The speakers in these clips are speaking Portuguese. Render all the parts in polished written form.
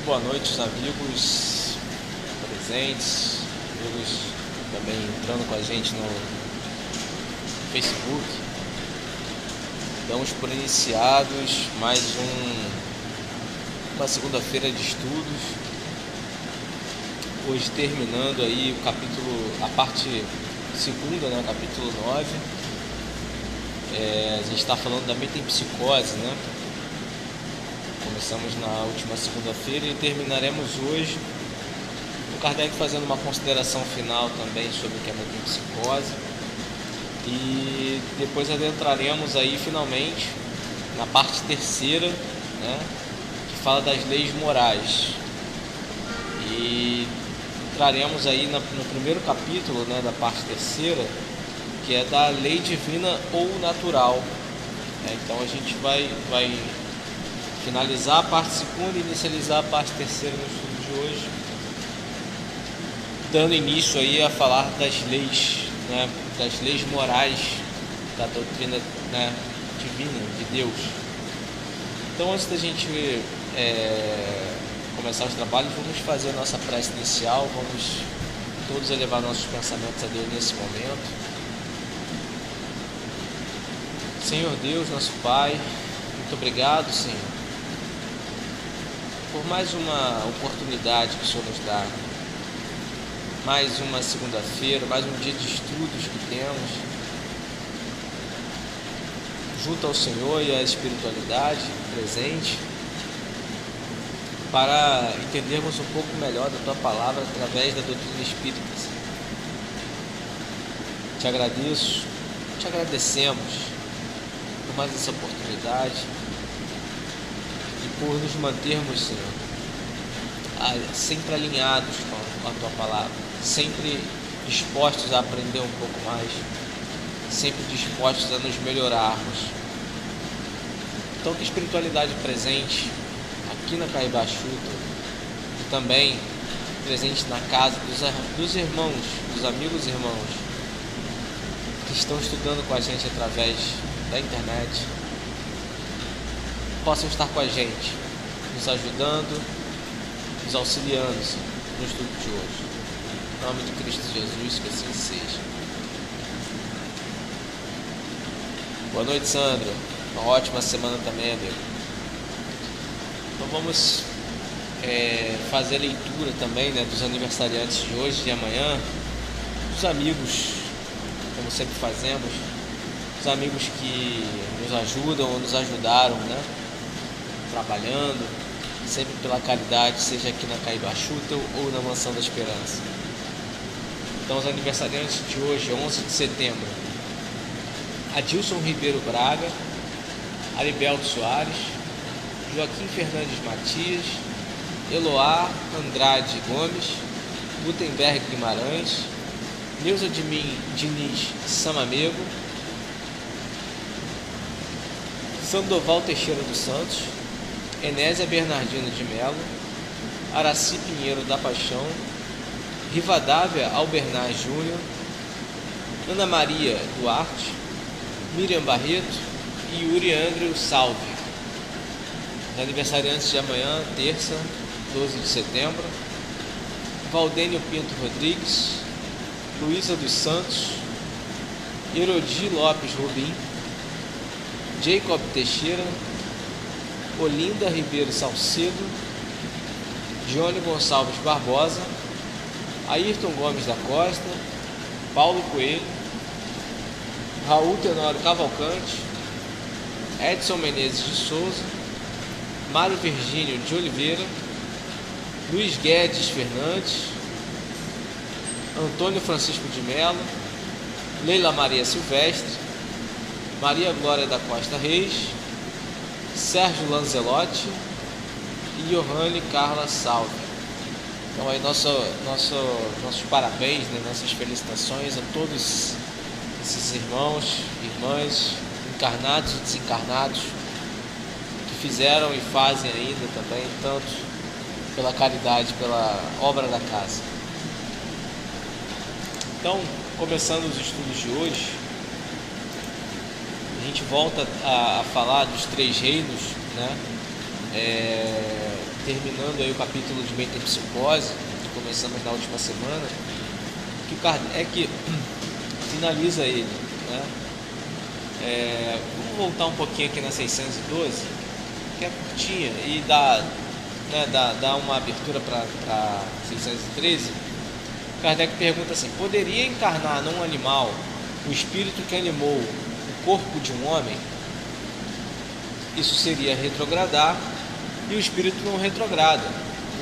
Muito boa noite, os amigos presentes, amigos também entrando com a gente no Facebook. Damos por iniciados mais uma segunda-feira de estudos. Hoje terminando aí o capítulo, a parte segunda, né, capítulo 9. A gente está falando da metempsicose, né? Começamos na última segunda-feira e terminaremos hoje. O Kardec fazendo uma consideração final também sobre o que é a metempsicose. E depois adentraremos aí finalmente na parte terceira, né, que fala das leis morais. E entraremos aí no primeiro capítulo, né, da parte terceira, que é da lei divina ou natural. Então a gente vai finalizar a parte segunda e inicializar a parte terceira no estudo de hoje, dando início aí a falar das leis, né, das leis morais da doutrina, né, divina de Deus. Então, antes da gente começar os trabalhos, vamos fazer a nossa prece inicial, vamos todos elevar nossos pensamentos a Deus nesse momento. Senhor Deus, nosso Pai, muito obrigado, Senhor, por mais uma oportunidade que o Senhor nos dá, mais uma segunda-feira, mais um dia de estudos que temos, junto ao Senhor e à espiritualidade presente, para entendermos um pouco melhor da Tua Palavra através da doutrina espírita. Te agradeço, te agradecemos por mais essa oportunidade e por nos mantermos, Senhor, sempre alinhados com a Tua Palavra, sempre dispostos a aprender um pouco mais, sempre dispostos a nos melhorarmos. Então, que a espiritualidade presente aqui na Caibachuta e também presente na casa dos irmãos, dos amigos irmãos que estão estudando com a gente através da internet, possam estar com a gente, nos ajudando, nos auxiliando no estudo de hoje. Em nome de Cristo Jesus, que assim seja. Boa noite, Sandra. Uma ótima semana também, amigo. Então vamos fazer a leitura também, né, dos aniversariantes de hoje e de amanhã, dos amigos, como sempre fazemos, os amigos que nos ajudam ou nos ajudaram, né, trabalhando, sempre pela caridade, seja aqui na Caibachuta ou na Mansão da Esperança. Então, os aniversariantes de hoje, 11 de setembro, Adilson Ribeiro Braga, Aribelto Soares, Joaquim Fernandes Matias, Eloá Andrade Gomes, Gutenberg Guimarães, Neuza Diniz Samamego, Sandoval Teixeira dos Santos, Enésia Bernardino de Melo, Araci Pinheiro da Paixão, Rivadávia Albernaz Júnior, Ana Maria Duarte, Miriam Barreto e Yuri André Salve. Os aniversariantes de amanhã, terça, 12 de setembro, Valdênio Pinto Rodrigues, Luísa dos Santos, Erodi Lopes Rubim, Jacob Teixeira, Olinda Ribeiro Salcedo, Johnny Gonçalves Barbosa, Ayrton Gomes da Costa, Paulo Coelho, Raul Tenório Cavalcante, Edson Menezes de Souza, Mário Virgínio de Oliveira, Luiz Guedes Fernandes, Antônio Francisco de Melo, Leila Maria Silvestre, Maria Glória da Costa Reis, Sérgio Lanzelotti e Johanne Carla Salve. Então aí nossos parabéns, né, nossas felicitações a todos esses irmãos, irmãs, encarnados e desencarnados, que fizeram e fazem ainda também tanto pela caridade, pela obra da casa. Então, começando os estudos de hoje, a gente volta a falar dos três reinos, né? terminando aí o capítulo de metempsicose, que começamos na última semana, que o Kardec finaliza ele, né? Vamos voltar um pouquinho aqui na 612, que é curtinha, e dá uma abertura para 613. Kardec pergunta assim: poderia encarnar num animal o espírito que animou o corpo de um homem? Isso seria retrogradar, e o espírito não retrograda,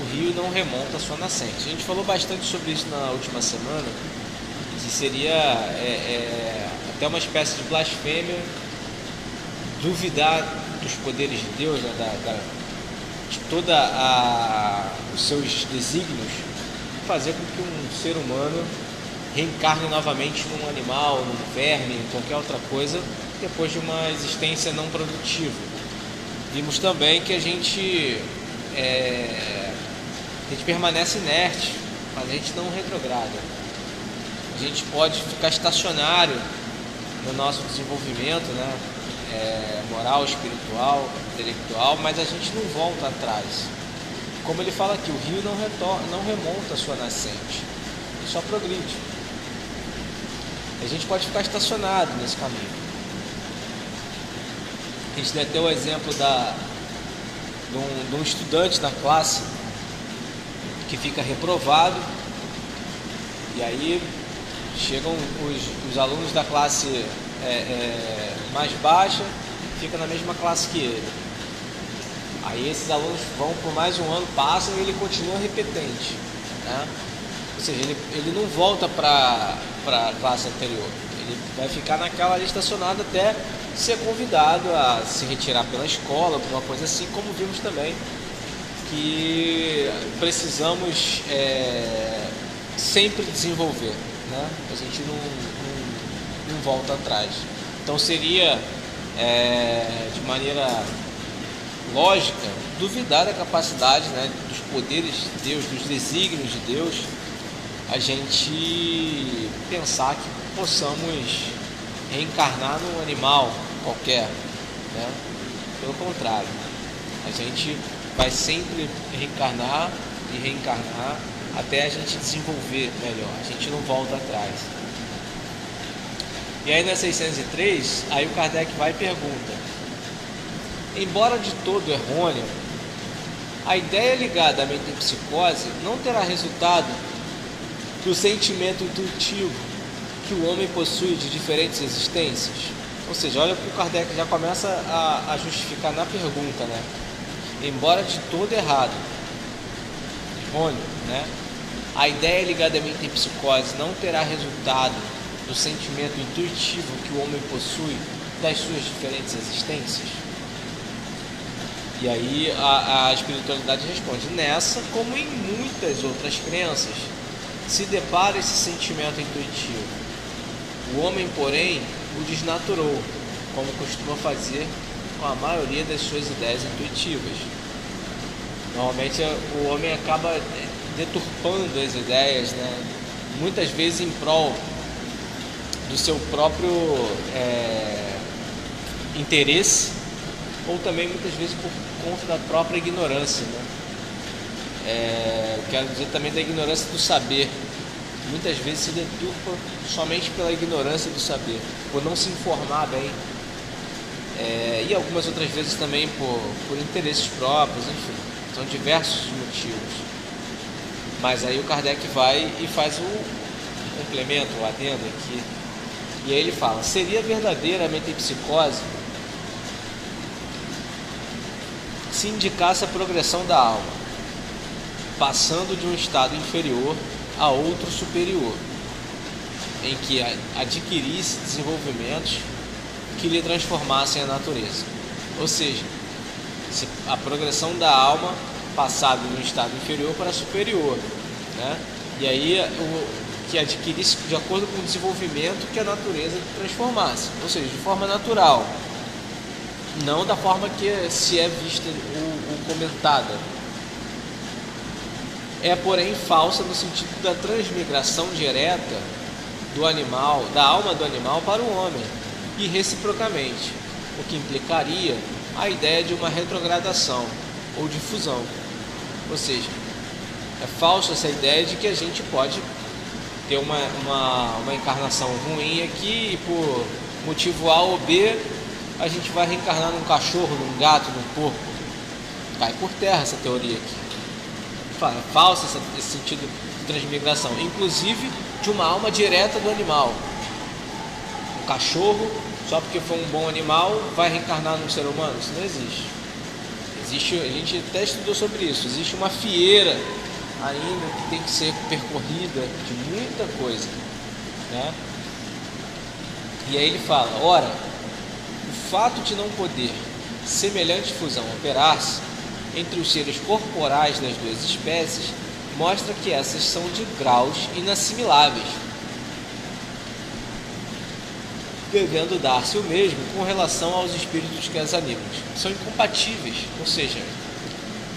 o rio não remonta a sua nascente. A gente falou bastante sobre isso na última semana, que seria até uma espécie de blasfêmia duvidar dos poderes de Deus, né, de todos os seus desígnios, fazer com que um ser humano reencarne novamente num animal, num verme, em qualquer outra coisa, depois de uma existência não produtiva. Vimos também que a gente permanece inerte, mas a gente não retrograda. A gente pode ficar estacionário no nosso desenvolvimento, né? Moral, espiritual, intelectual, mas a gente não volta atrás. Como ele fala aqui, o rio não remonta a sua nascente, ele só progride. A gente pode ficar estacionado nesse caminho. A gente deve ter o exemplo de um estudante da classe que fica reprovado, e aí chegam os alunos da classe mais baixa, fica na mesma classe que ele. Aí esses alunos vão por mais um ano, passam e ele continua repetente, né? Ou seja, ele não volta para a classe anterior, ele vai ficar naquela ali estacionado até ser convidado a se retirar pela escola, alguma coisa assim, como vimos também que precisamos sempre desenvolver, né? A gente não volta atrás. Então seria de maneira lógica duvidar da capacidade, né, dos poderes de Deus, dos desígnios de Deus, a gente pensar que possamos reencarnar num animal qualquer, né? Pelo contrário, a gente vai sempre reencarnar e reencarnar até a gente desenvolver melhor, a gente não volta atrás. E aí na 603, aí o Kardec vai e pergunta: embora de todo errônea, a ideia ligada à metempsicose não terá resultado do sentimento intuitivo que o homem possui de diferentes existências? Ou seja, olha que o Kardec já começa a justificar na pergunta, né? Embora de todo errado, errôneo, né? A ideia ligada à metempsicose não terá resultado do sentimento intuitivo que o homem possui das suas diferentes existências? E aí a espiritualidade responde: nessa, como em muitas outras crenças, se depara esse sentimento intuitivo. O homem, porém, o desnaturou, como costuma fazer com a maioria das suas ideias intuitivas. Normalmente o homem acaba deturpando as ideias, né? Muitas vezes em prol do seu próprio interesse, ou também muitas vezes por conta da própria ignorância, né? Quero dizer também da ignorância do saber. Muitas vezes se deturpa somente pela ignorância do saber, por não se informar bem, e algumas outras vezes também por interesses próprios, enfim, são diversos motivos. Mas aí o Kardec vai e faz o complemento, o adendo aqui, e aí ele fala: seria verdadeira a metempsicose se indicasse a progressão da alma, passando de um estado inferior a outro superior, em que adquirisse desenvolvimentos que lhe transformassem a natureza. Ou seja, a progressão da alma passado de um estado inferior para superior, né? E aí que adquirisse de acordo com o desenvolvimento que a natureza transformasse, ou seja, de forma natural, não da forma que se é vista ou comentada. É, porém, falsa no sentido da transmigração direta do animal, da alma do animal para o homem, e reciprocamente, o que implicaria a ideia de uma retrogradação ou difusão. Ou seja, é falsa essa ideia de que a gente pode ter uma encarnação ruim aqui e por motivo A ou B a gente vai reencarnar num cachorro, num gato, num porco. Cai por terra essa teoria aqui. É falsa esse sentido de transmigração, inclusive de uma alma direta do animal. Um cachorro, só porque foi um bom animal, vai reencarnar num ser humano? Isso não existe. A gente até estudou sobre isso. Existe uma fieira ainda que tem que ser percorrida de muita coisa, né? E aí ele fala: ora, o fato de não poder semelhante fusão operar-se entre os seres corporais das duas espécies mostra que essas são de graus inassimiláveis, devendo dar-se o mesmo com relação aos espíritos que as animam. São incompatíveis, ou seja,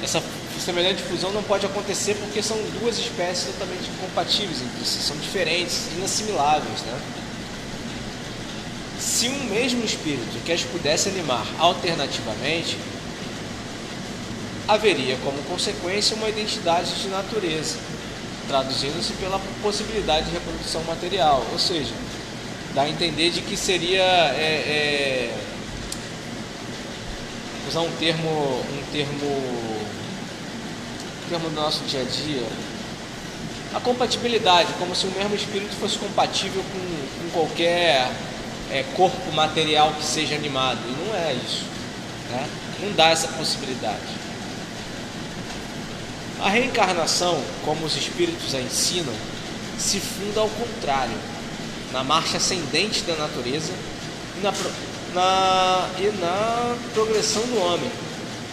essa semelhante fusão não pode acontecer porque são duas espécies totalmente incompatíveis entre si, são diferentes, inassimiláveis, né? Se um mesmo espírito que as pudesse animar alternativamente, haveria como consequência uma identidade de natureza, traduzindo-se pela possibilidade de reprodução material, ou seja, dá a entender de que seria usar um termo do nosso dia a dia, a compatibilidade, como se o mesmo espírito fosse compatível com qualquer corpo material que seja animado, e não é isso, né? Não dá essa possibilidade. A reencarnação, como os espíritos a ensinam, se funda ao contrário, na marcha ascendente da natureza e na progressão do homem,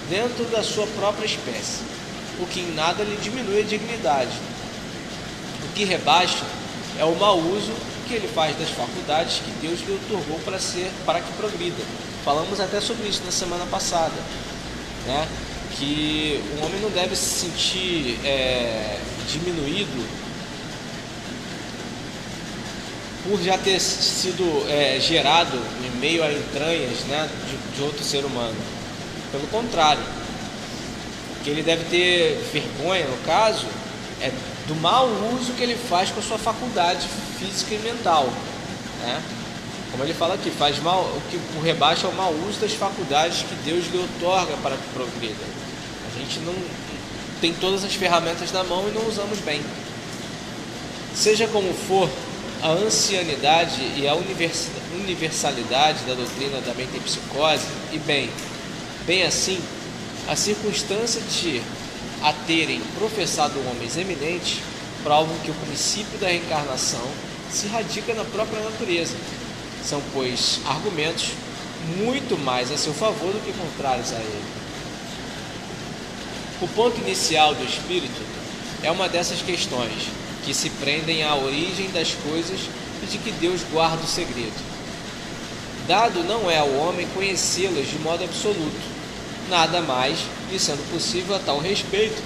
dentro da sua própria espécie, o que em nada lhe diminui a dignidade. O que rebaixa é o mau uso que ele faz das faculdades que Deus lhe otorgou para que progrida. Falamos até sobre isso na semana passada, né? Que o homem não deve se sentir diminuído por já ter sido gerado em meio a entranhas, né, de outro ser humano. Pelo contrário, o que ele deve ter vergonha, no caso, é do mau uso que ele faz com a sua faculdade física e mental, né? Como ele fala aqui, faz mal, o que o rebaixa é o mau uso das faculdades que Deus lhe outorga para que progrida. A gente não tem todas as ferramentas na mão e não usamos bem. Seja como for, a ancianidade e a universalidade da doutrina da metempsicose, e bem assim, a circunstância de a terem professado homens eminentes, provam que o princípio da reencarnação se radica na própria natureza. São, pois, argumentos muito mais a seu favor do que contrários a ele. O ponto inicial do espírito é uma dessas questões que se prendem à origem das coisas e de que Deus guarda o segredo. Dado não é ao homem conhecê-las de modo absoluto, nada mais lhe sendo possível a tal respeito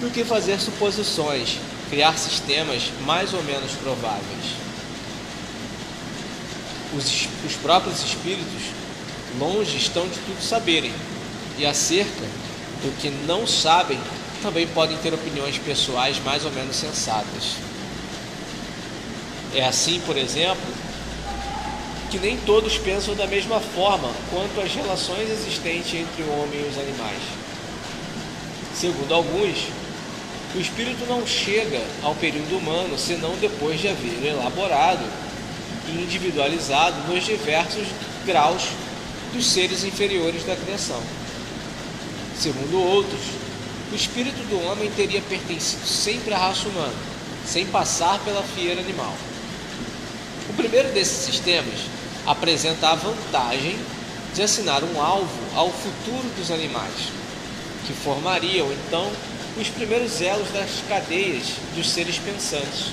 do que fazer suposições, criar sistemas mais ou menos prováveis. Os próprios espíritos longe estão de tudo saberem, e acerca do que não sabem também podem ter opiniões pessoais mais ou menos sensatas. É assim, por exemplo, que nem todos pensam da mesma forma quanto às relações existentes entre o homem e os animais. Segundo alguns, o espírito não chega ao período humano senão depois de haver elaborado e individualizado nos diversos graus dos seres inferiores da criação. Segundo outros, o espírito do homem teria pertencido sempre à raça humana, sem passar pela fieira animal. O primeiro desses sistemas apresenta a vantagem de assinar um alvo ao futuro dos animais, que formariam então os primeiros elos das cadeias dos seres pensantes.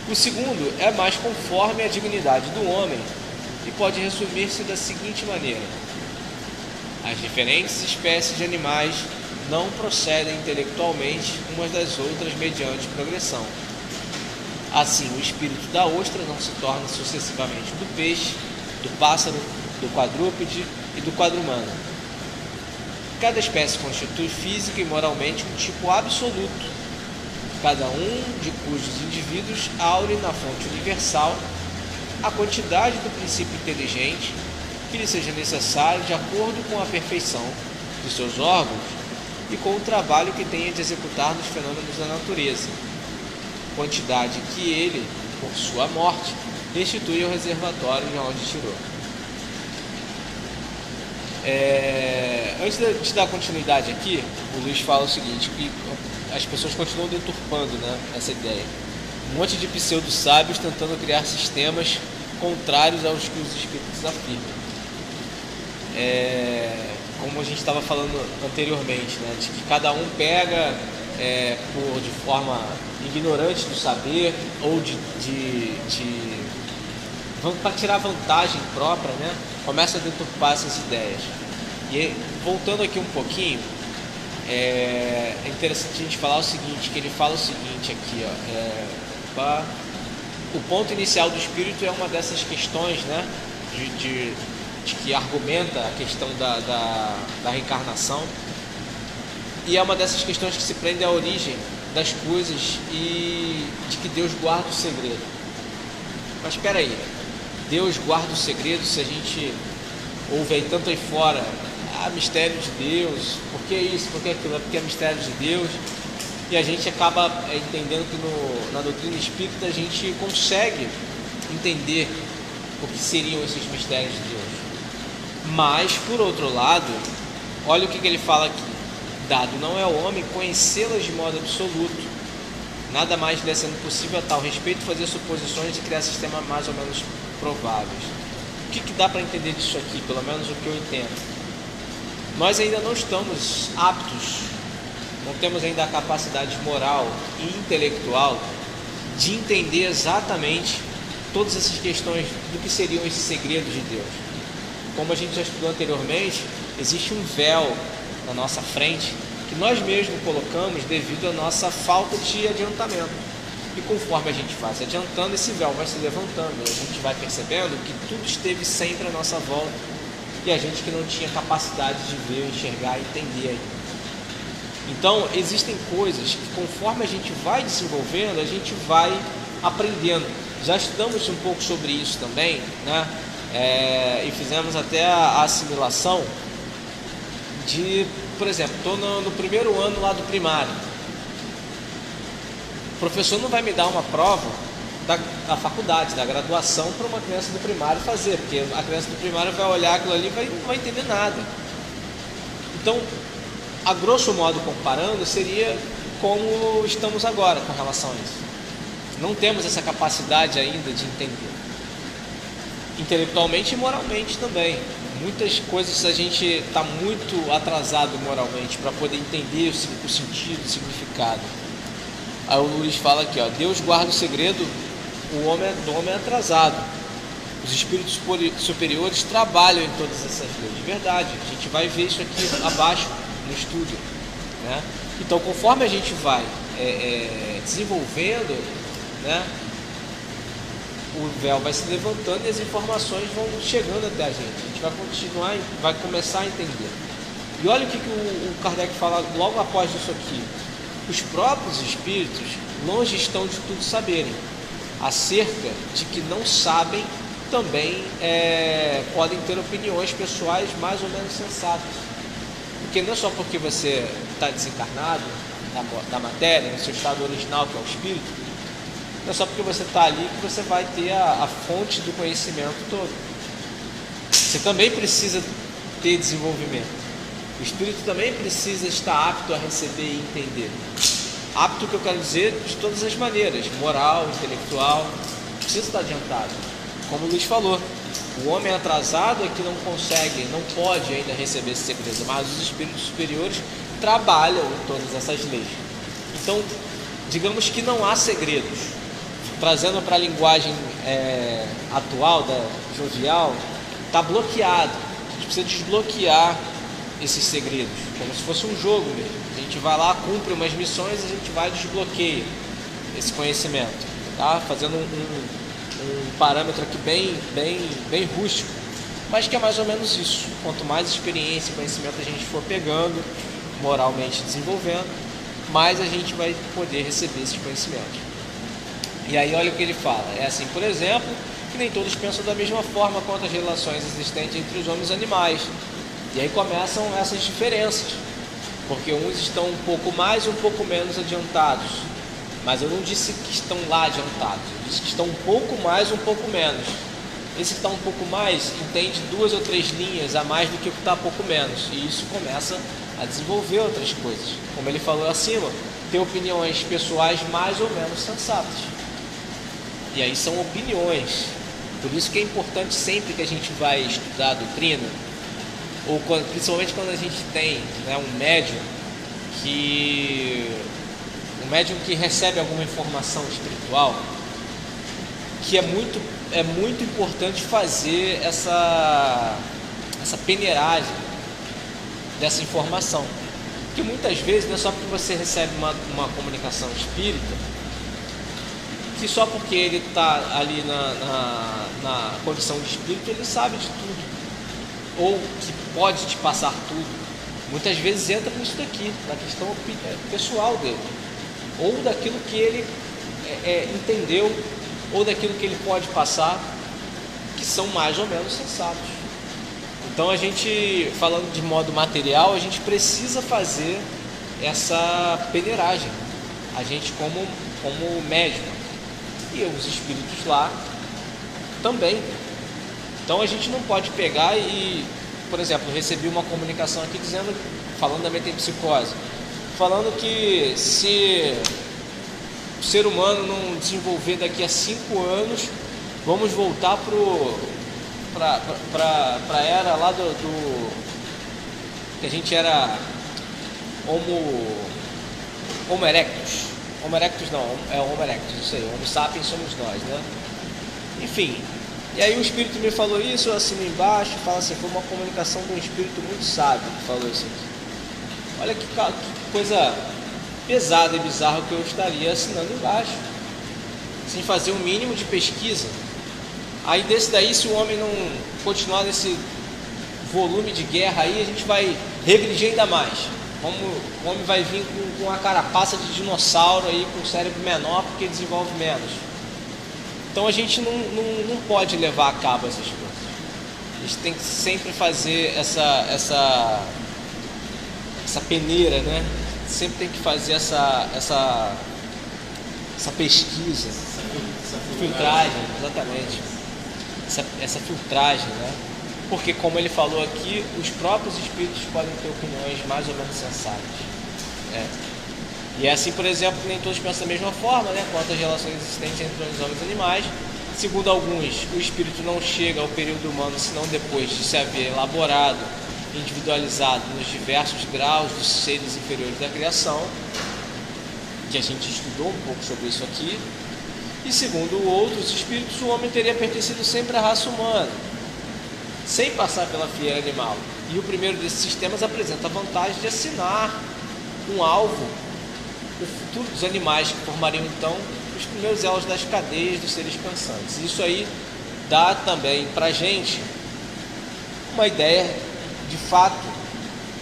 O segundo é mais conforme à dignidade do homem e pode resumir-se da seguinte maneira: as diferentes espécies de animais não procedem intelectualmente umas das outras mediante progressão. Assim, o espírito da ostra não se torna sucessivamente do peixe, do pássaro, do quadrúpede e do quadrumano. Cada espécie constitui física e moralmente um tipo absoluto, cada um de cujos indivíduos aure na fonte universal a quantidade do princípio inteligente que lhe seja necessário de acordo com a perfeição de seus órgãos e com o trabalho que tenha de executar nos fenômenos da natureza, quantidade que ele, por sua morte, restitui ao reservatório de onde tirou. Antes de dar continuidade aqui, o Luiz fala o seguinte, que as pessoas continuam deturpando, né, essa ideia. Um monte de pseudo-sábios tentando criar sistemas contrários aos que os espíritos afirmam. Como a gente estava falando anteriormente, né, de que cada um pega de forma ignorante do saber ou para tirar vantagem própria, né, começa a deturpar essas ideias. E voltando aqui um pouquinho, é interessante a gente falar o seguinte, que ele fala o seguinte aqui, o ponto inicial do espírito é uma dessas questões, né, de que argumenta a questão da reencarnação, e é uma dessas questões que se prende à origem das coisas e de que Deus guarda o segredo. Mas espera aí, Deus guarda o segredo se a gente ouve aí tanto aí fora, mistério de Deus, por que isso, por que aquilo? É porque é mistério de Deus, e a gente acaba entendendo que na doutrina espírita a gente consegue entender o que seriam esses mistérios de Deus. Mas, por outro lado, olha o que ele fala aqui: dado não é ao homem conhecê-las de modo absoluto, nada mais lhe sendo possível a tal respeito fazer suposições e criar sistemas mais ou menos prováveis. O que dá para entender disso aqui, pelo menos o que eu entendo? Nós ainda não estamos aptos, não temos ainda a capacidade moral e intelectual de entender exatamente todas essas questões do que seriam esses segredos de Deus. Como a gente já estudou anteriormente, existe um véu na nossa frente que nós mesmos colocamos devido à nossa falta de adiantamento. E conforme a gente vai se adiantando, esse véu vai se levantando, a gente vai percebendo que tudo esteve sempre à nossa volta e a gente que não tinha capacidade de ver, enxergar e entender ainda. Então, existem coisas que conforme a gente vai desenvolvendo, a gente vai aprendendo. Já estudamos um pouco sobre isso também, né? E fizemos até a assimilação de, por exemplo, estou no primeiro ano lá do primário. O professor não vai me dar uma prova da faculdade, da graduação, para uma criança do primário fazer, porque a criança do primário vai olhar aquilo ali e não vai entender nada. Então, a grosso modo comparando, seria como estamos agora com relação a isso. Não temos essa capacidade ainda de entender, intelectualmente e moralmente também. Muitas coisas a gente está muito atrasado moralmente para poder entender o sentido, o significado. Aí o Luiz fala aqui, Deus guarda o segredo, do homem é atrasado. Os espíritos superiores trabalham em todas essas leis. De verdade, a gente vai ver isso aqui abaixo no estudo, né? Então, conforme a gente vai desenvolvendo, né, o véu vai se levantando e as informações vão chegando até a gente vai começar a entender. E olha o que o Kardec fala logo após isso aqui: os próprios espíritos longe estão de tudo saberem, acerca de que não sabem também podem ter opiniões pessoais mais ou menos sensatas, porque não é só porque você está desencarnado da matéria, no seu estado original, que é o espírito, não é só porque você está ali que você vai ter a fonte do conhecimento todo. Você também precisa ter desenvolvimento. O espírito também precisa estar apto a receber e entender. Apto, que eu quero dizer, de todas as maneiras, moral, intelectual, precisa estar adiantado. Como o Luiz falou, o homem atrasado é que não consegue, não pode ainda receber esse segredo, mas os espíritos superiores trabalham em todas essas leis. Então, digamos que não há segredos. Trazendo para a linguagem atual, jovial, está bloqueado. A gente precisa desbloquear esses segredos, como se fosse um jogo mesmo. A gente vai lá, cumpre umas missões, a gente vai e desbloqueia esse conhecimento, tá? Fazendo um parâmetro aqui bem rústico. mas que é mais ou menos isso. Quanto mais experiência e conhecimento a gente for pegando, moralmente desenvolvendo, mais a gente vai poder receber esses conhecimentos. E aí olha o que ele fala, é assim, por exemplo, que nem todos pensam da mesma forma quanto às relações existentes entre os homens e os animais. E aí começam essas diferenças, porque uns estão um pouco mais, um pouco menos adiantados. Mas eu não disse que estão lá adiantados, eu disse que estão um pouco mais, um pouco menos. Esse que está um pouco mais entende 2 ou 3 linhas a mais do que o que está um pouco menos. E isso começa a desenvolver outras coisas. Como ele falou acima, ter opiniões pessoais mais ou menos sensatas. E aí são opiniões. Por isso que é importante sempre que a gente vai estudar a doutrina, ou principalmente quando a gente tem, né, um médium que recebe alguma informação espiritual, que é muito importante fazer essa peneiragem dessa informação. Porque muitas vezes não é só porque você recebe uma comunicação espírita, que só porque ele está ali na condição de espírito, ele sabe de tudo, ou que pode te passar tudo. Muitas vezes entra nisso daqui, na questão pessoal dele, ou daquilo que ele entendeu, ou daquilo que ele pode passar, que são mais ou menos sensatos. Então a gente, falando de modo material, a gente precisa fazer essa peneiragem, a gente como médium, e os espíritos lá também. Então a gente não pode pegar e, por exemplo, recebi uma comunicação aqui falando da metempsicose, falando que se o ser humano não desenvolver daqui a 5 anos, vamos voltar para a era lá do que a gente era Homo erectus. Homo erectus não, é Homo erectus, isso aí, Homo sapiens somos nós, né? Enfim, e aí o espírito me falou isso, eu assino embaixo, fala assim, foi uma comunicação de um espírito muito sábio que falou isso aqui. Olha que coisa pesada e bizarra que eu estaria assinando embaixo, sem fazer o mínimo de pesquisa. Aí desse daí, se o homem não continuar nesse volume de guerra aí, a gente vai regredir ainda mais. O homem vai vir com uma carapaça de dinossauro aí, com o cérebro menor, porque desenvolve menos. Então a gente não pode levar a cabo essas coisas. A gente tem que sempre fazer essa peneira, né? Sempre tem que fazer essa pesquisa, essa filtragem, exatamente. Essa filtragem, né? Porque, como ele falou aqui, os próprios espíritos podem ter opiniões mais ou menos sensatas. E é assim, por exemplo, que nem todos pensam da mesma forma, né? Quanto às relações existentes entre os homens e animais. Segundo alguns, o espírito não chega ao período humano senão depois de se haver elaborado, individualizado nos diversos graus dos seres inferiores da criação, que a gente estudou um pouco sobre isso aqui. E segundo outros espíritos, o homem teria pertencido sempre à raça humana, sem passar pela fieira animal. E o primeiro desses sistemas apresenta a vantagem de assinar um alvo, o futuro dos animais, que formariam então os primeiros elos das cadeias dos seres pensantes. Isso aí dá também para a gente uma ideia, de fato,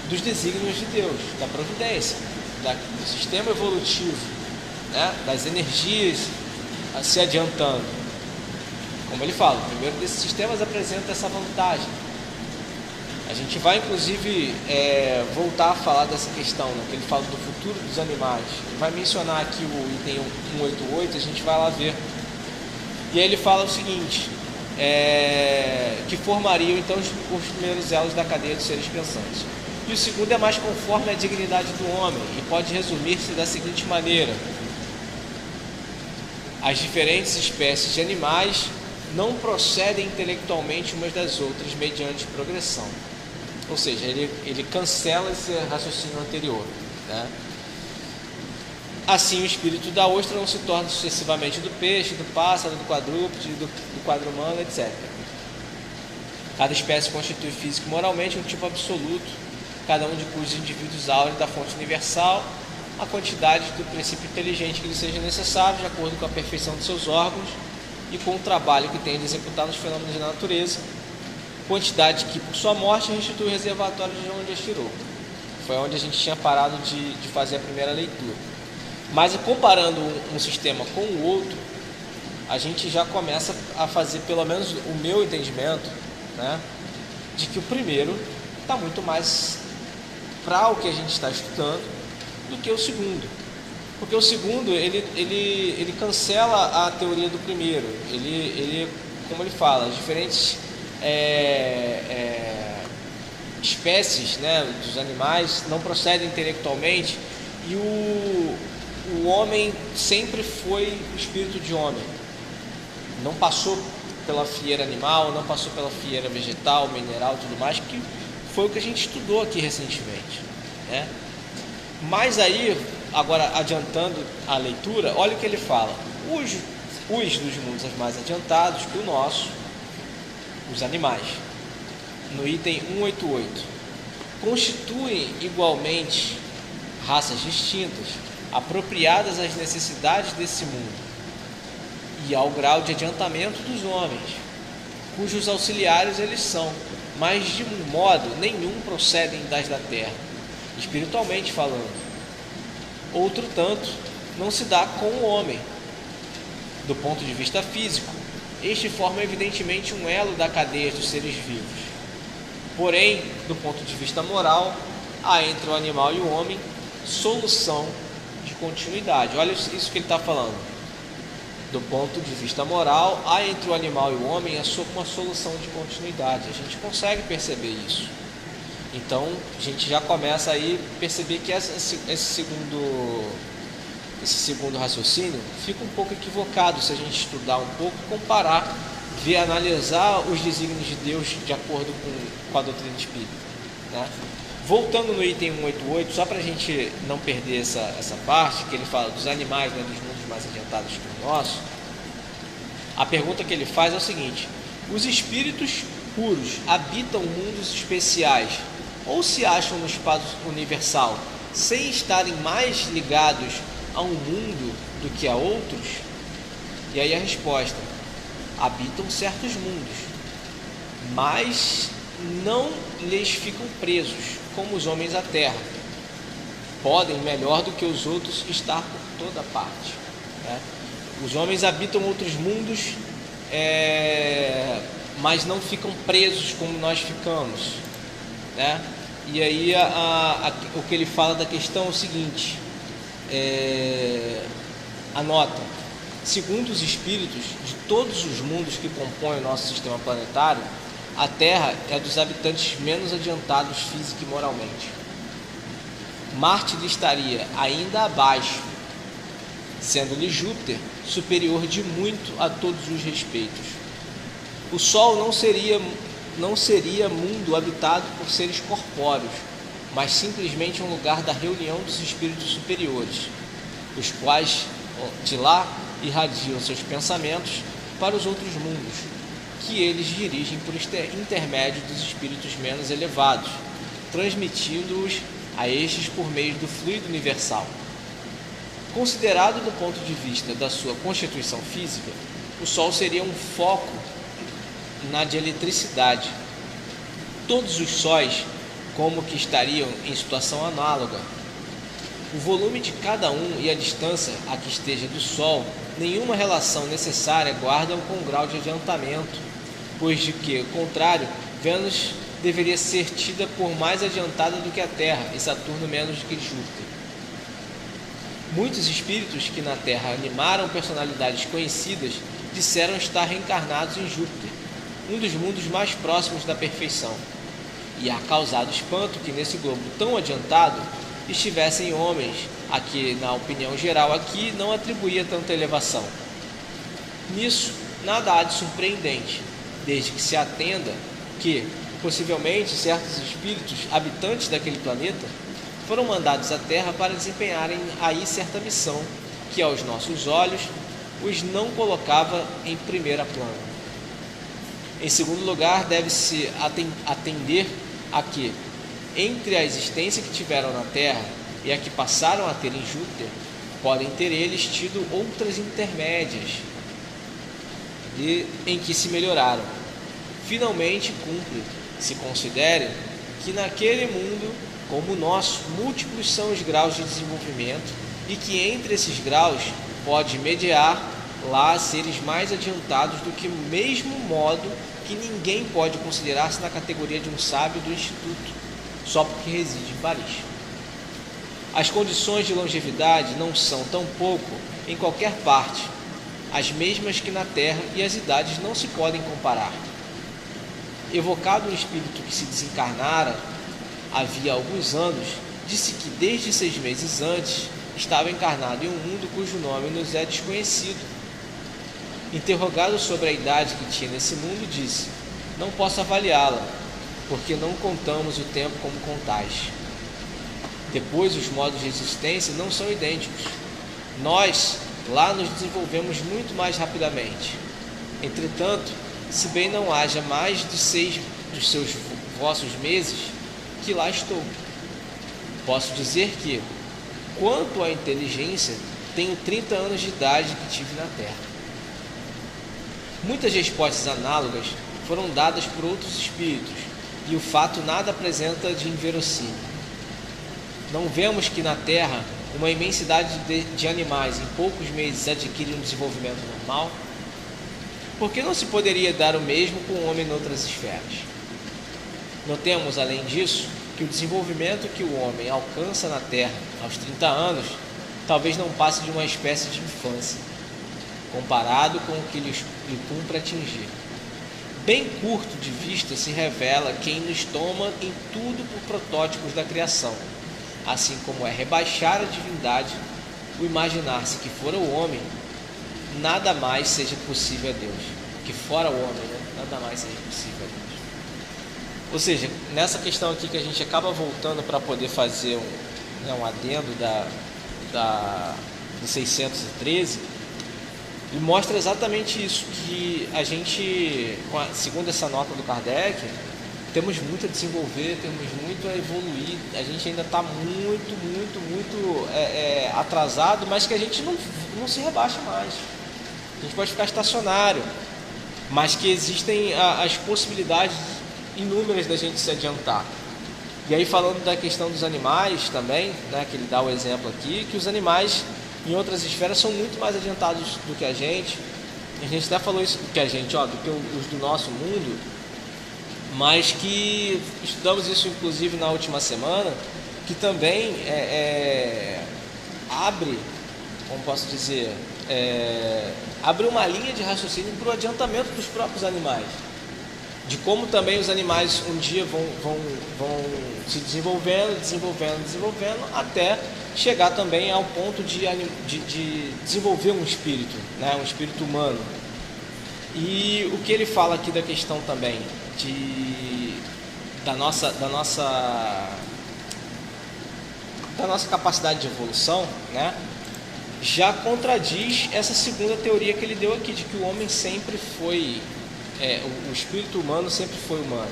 dos desígnios de Deus, da providência, do sistema evolutivo, né? Das energias se adiantando. Como ele fala, o primeiro desses sistemas apresenta essa vantagem. A gente vai, inclusive, voltar a falar dessa questão, né, que ele fala do futuro dos animais. Ele vai mencionar aqui o item 188, a gente vai lá ver. E aí ele fala o seguinte, que formariam, então, os primeiros elos da cadeia dos seres pensantes. E o segundo é mais conforme à dignidade do homem, e pode resumir-se da seguinte maneira: as diferentes espécies de animais não procedem intelectualmente umas das outras mediante progressão. Ou seja, ele cancela esse raciocínio anterior, né? Assim, o espírito da ostra não se torna sucessivamente do peixe, do pássaro, do quadrúpede, do quadrumano, etc. Cada espécie constitui físico e moralmente um tipo absoluto, cada um de cujos indivíduos áureos da fonte universal, a quantidade do princípio inteligente que lhe seja necessário, de acordo com a perfeição de seus órgãos e com o trabalho que tem de executar nos fenômenos da natureza, quantidade que, por sua morte, restitui o reservatório de onde as tirou. Foi onde a gente tinha parado de fazer a primeira leitura. Mas comparando um sistema com o outro, a gente já começa a fazer, pelo menos o meu entendimento, né, de que o primeiro está muito mais para o que a gente está estudando do que o segundo. Porque o segundo, ele cancela a teoria do primeiro. Ele como ele fala, as diferentes espécies, né, dos animais não procedem intelectualmente, e o homem sempre foi o espírito de homem. Não passou pela fieira animal, não passou pela fieira vegetal, mineral e tudo mais, que foi o que a gente estudou aqui recentemente, né? Mas aí, agora adiantando a leitura, olha o que ele fala. Os dos mundos mais adiantados que o nosso, os animais, no item 188, constituem igualmente raças distintas, apropriadas às necessidades desse mundo e ao grau de adiantamento dos homens, cujos auxiliares eles são, mas de um modo nenhum procedem das da terra, espiritualmente falando. Outro tanto não se dá com o homem. Do ponto de vista físico, este forma evidentemente um elo da cadeia dos seres vivos. Porém, do ponto de vista moral, há entre o animal e o homem solução de continuidade. Olha isso que ele está falando. Do ponto de vista moral, há entre o animal e o homem uma solução de continuidade. A gente consegue perceber isso. Então, a gente já começa aí a perceber que esse segundo raciocínio fica um pouco equivocado se a gente estudar um pouco, comparar, ver, analisar os desígnios de Deus de acordo com a doutrina espírita, né? Voltando no item 188, só para a gente não perder essa parte, que ele fala dos animais, né, dos mundos mais adiantados que o nosso, a pergunta que ele faz é o seguinte: os espíritos puros habitam mundos especiais ou se acham no espaço universal sem estarem mais ligados a um mundo do que a outros? E aí a resposta: habitam certos mundos, mas não lhes ficam presos, como os homens à terra. Podem, melhor do que os outros, estar por toda parte, né? Os homens habitam outros mundos, mas não ficam presos como nós ficamos, né? E aí o que ele fala da questão é o seguinte, anota: segundo os espíritos de todos os mundos que compõem o nosso sistema planetário, a Terra é dos habitantes menos adiantados física e moralmente. Marte lhe estaria ainda abaixo, sendo-lhe Júpiter superior de muito a todos os respeitos. O Sol não seria mundo habitado por seres corpóreos, mas simplesmente um lugar da reunião dos espíritos superiores, os quais de lá irradiam seus pensamentos para os outros mundos, que eles dirigem por intermédio dos espíritos menos elevados, transmitindo-os a estes por meio do fluido universal. Considerado do ponto de vista da sua constituição física, o Sol seria um foco de eletricidade. Todos os sóis como que estariam em situação análoga. O volume de cada um e a distância a que esteja do Sol, nenhuma relação necessária guardam com o grau de adiantamento, pois de que, ao contrário, Vênus deveria ser tida por mais adiantada do que a Terra e Saturno menos do que Júpiter. Muitos espíritos que na Terra animaram personalidades conhecidas disseram estar reencarnados em Júpiter, um dos mundos mais próximos da perfeição, e há causado espanto que nesse globo tão adiantado estivessem homens a que, na opinião geral aqui, não atribuía tanta elevação. Nisso, nada há de surpreendente, desde que se atenda que, possivelmente, certos espíritos habitantes daquele planeta foram mandados à Terra para desempenharem aí certa missão que, aos nossos olhos, os não colocava em primeira plana. Em segundo lugar, deve-se atender a que, entre a existência que tiveram na Terra e a que passaram a ter em Júpiter, podem ter eles tido outras intermédias em que se melhoraram. finalmente cumpre, se considere que naquele mundo, como o nosso, múltiplos são os graus de desenvolvimento e que entre esses graus pode mediar lá seres mais adiantados do que o mesmo modo que ninguém pode considerar-se na categoria de um sábio do Instituto, só porque reside em Paris. As condições de longevidade não são, tampouco, em qualquer parte, as mesmas que na Terra, e as idades não se podem comparar. Evocado um espírito que se desencarnara havia alguns anos, disse que desde 6 meses antes estava encarnado em um mundo cujo nome nos é desconhecido. Interrogado sobre a idade que tinha nesse mundo, disse: não posso avaliá-la, porque não contamos o tempo como contais. Depois, os modos de existência não são idênticos. Nós lá nos desenvolvemos muito mais rapidamente. Entretanto, se bem não haja mais de 6 dos seus vossos meses, que lá estou. Posso dizer que, quanto à inteligência, tenho 30 anos de idade que tive na Terra. Muitas respostas análogas foram dadas por outros espíritos, e o fato nada apresenta de inverossímil. Não vemos que na Terra uma imensidade de animais em poucos meses adquire um desenvolvimento normal? Por que não se poderia dar o mesmo com o homem em outras esferas? Notemos, além disso, que o desenvolvimento que o homem alcança na Terra aos 30 anos talvez não passe de uma espécie de infância, comparado com o que lhe cumpre atingir. Bem curto de vista se revela quem nos toma em tudo por protótipos da criação, assim como é rebaixar a divindade o imaginar-se que fora o homem, nada mais seja possível a Deus. Que fora o homem, né? Nada mais seja possível a Deus. Ou seja, nessa questão aqui que a gente acaba voltando para poder fazer um adendo do 613, e mostra exatamente isso, que a gente, segundo essa nota do Kardec, temos muito a desenvolver, temos muito a evoluir, a gente ainda está muito atrasado, mas que a gente não se rebaixa mais. A gente pode ficar estacionário, mas que existem as possibilidades inúmeras da gente se adiantar. E aí, falando da questão dos animais também, né, que ele dá o exemplo aqui, que os animais em outras esferas são muito mais adiantados do que a gente até falou isso do que a gente, do que os do nosso mundo, mas que estudamos isso inclusive na última semana, que também abre, como posso dizer, abre uma linha de raciocínio para o adiantamento dos próprios animais, de como também os animais um dia vão se desenvolvendo, até chegar também ao ponto de desenvolver um espírito, né? Um espírito humano. E o que ele fala aqui da questão também da nossa capacidade de evolução, né? Já contradiz essa segunda teoria que ele deu aqui, de que o homem sempre foi, o espírito humano sempre foi humano.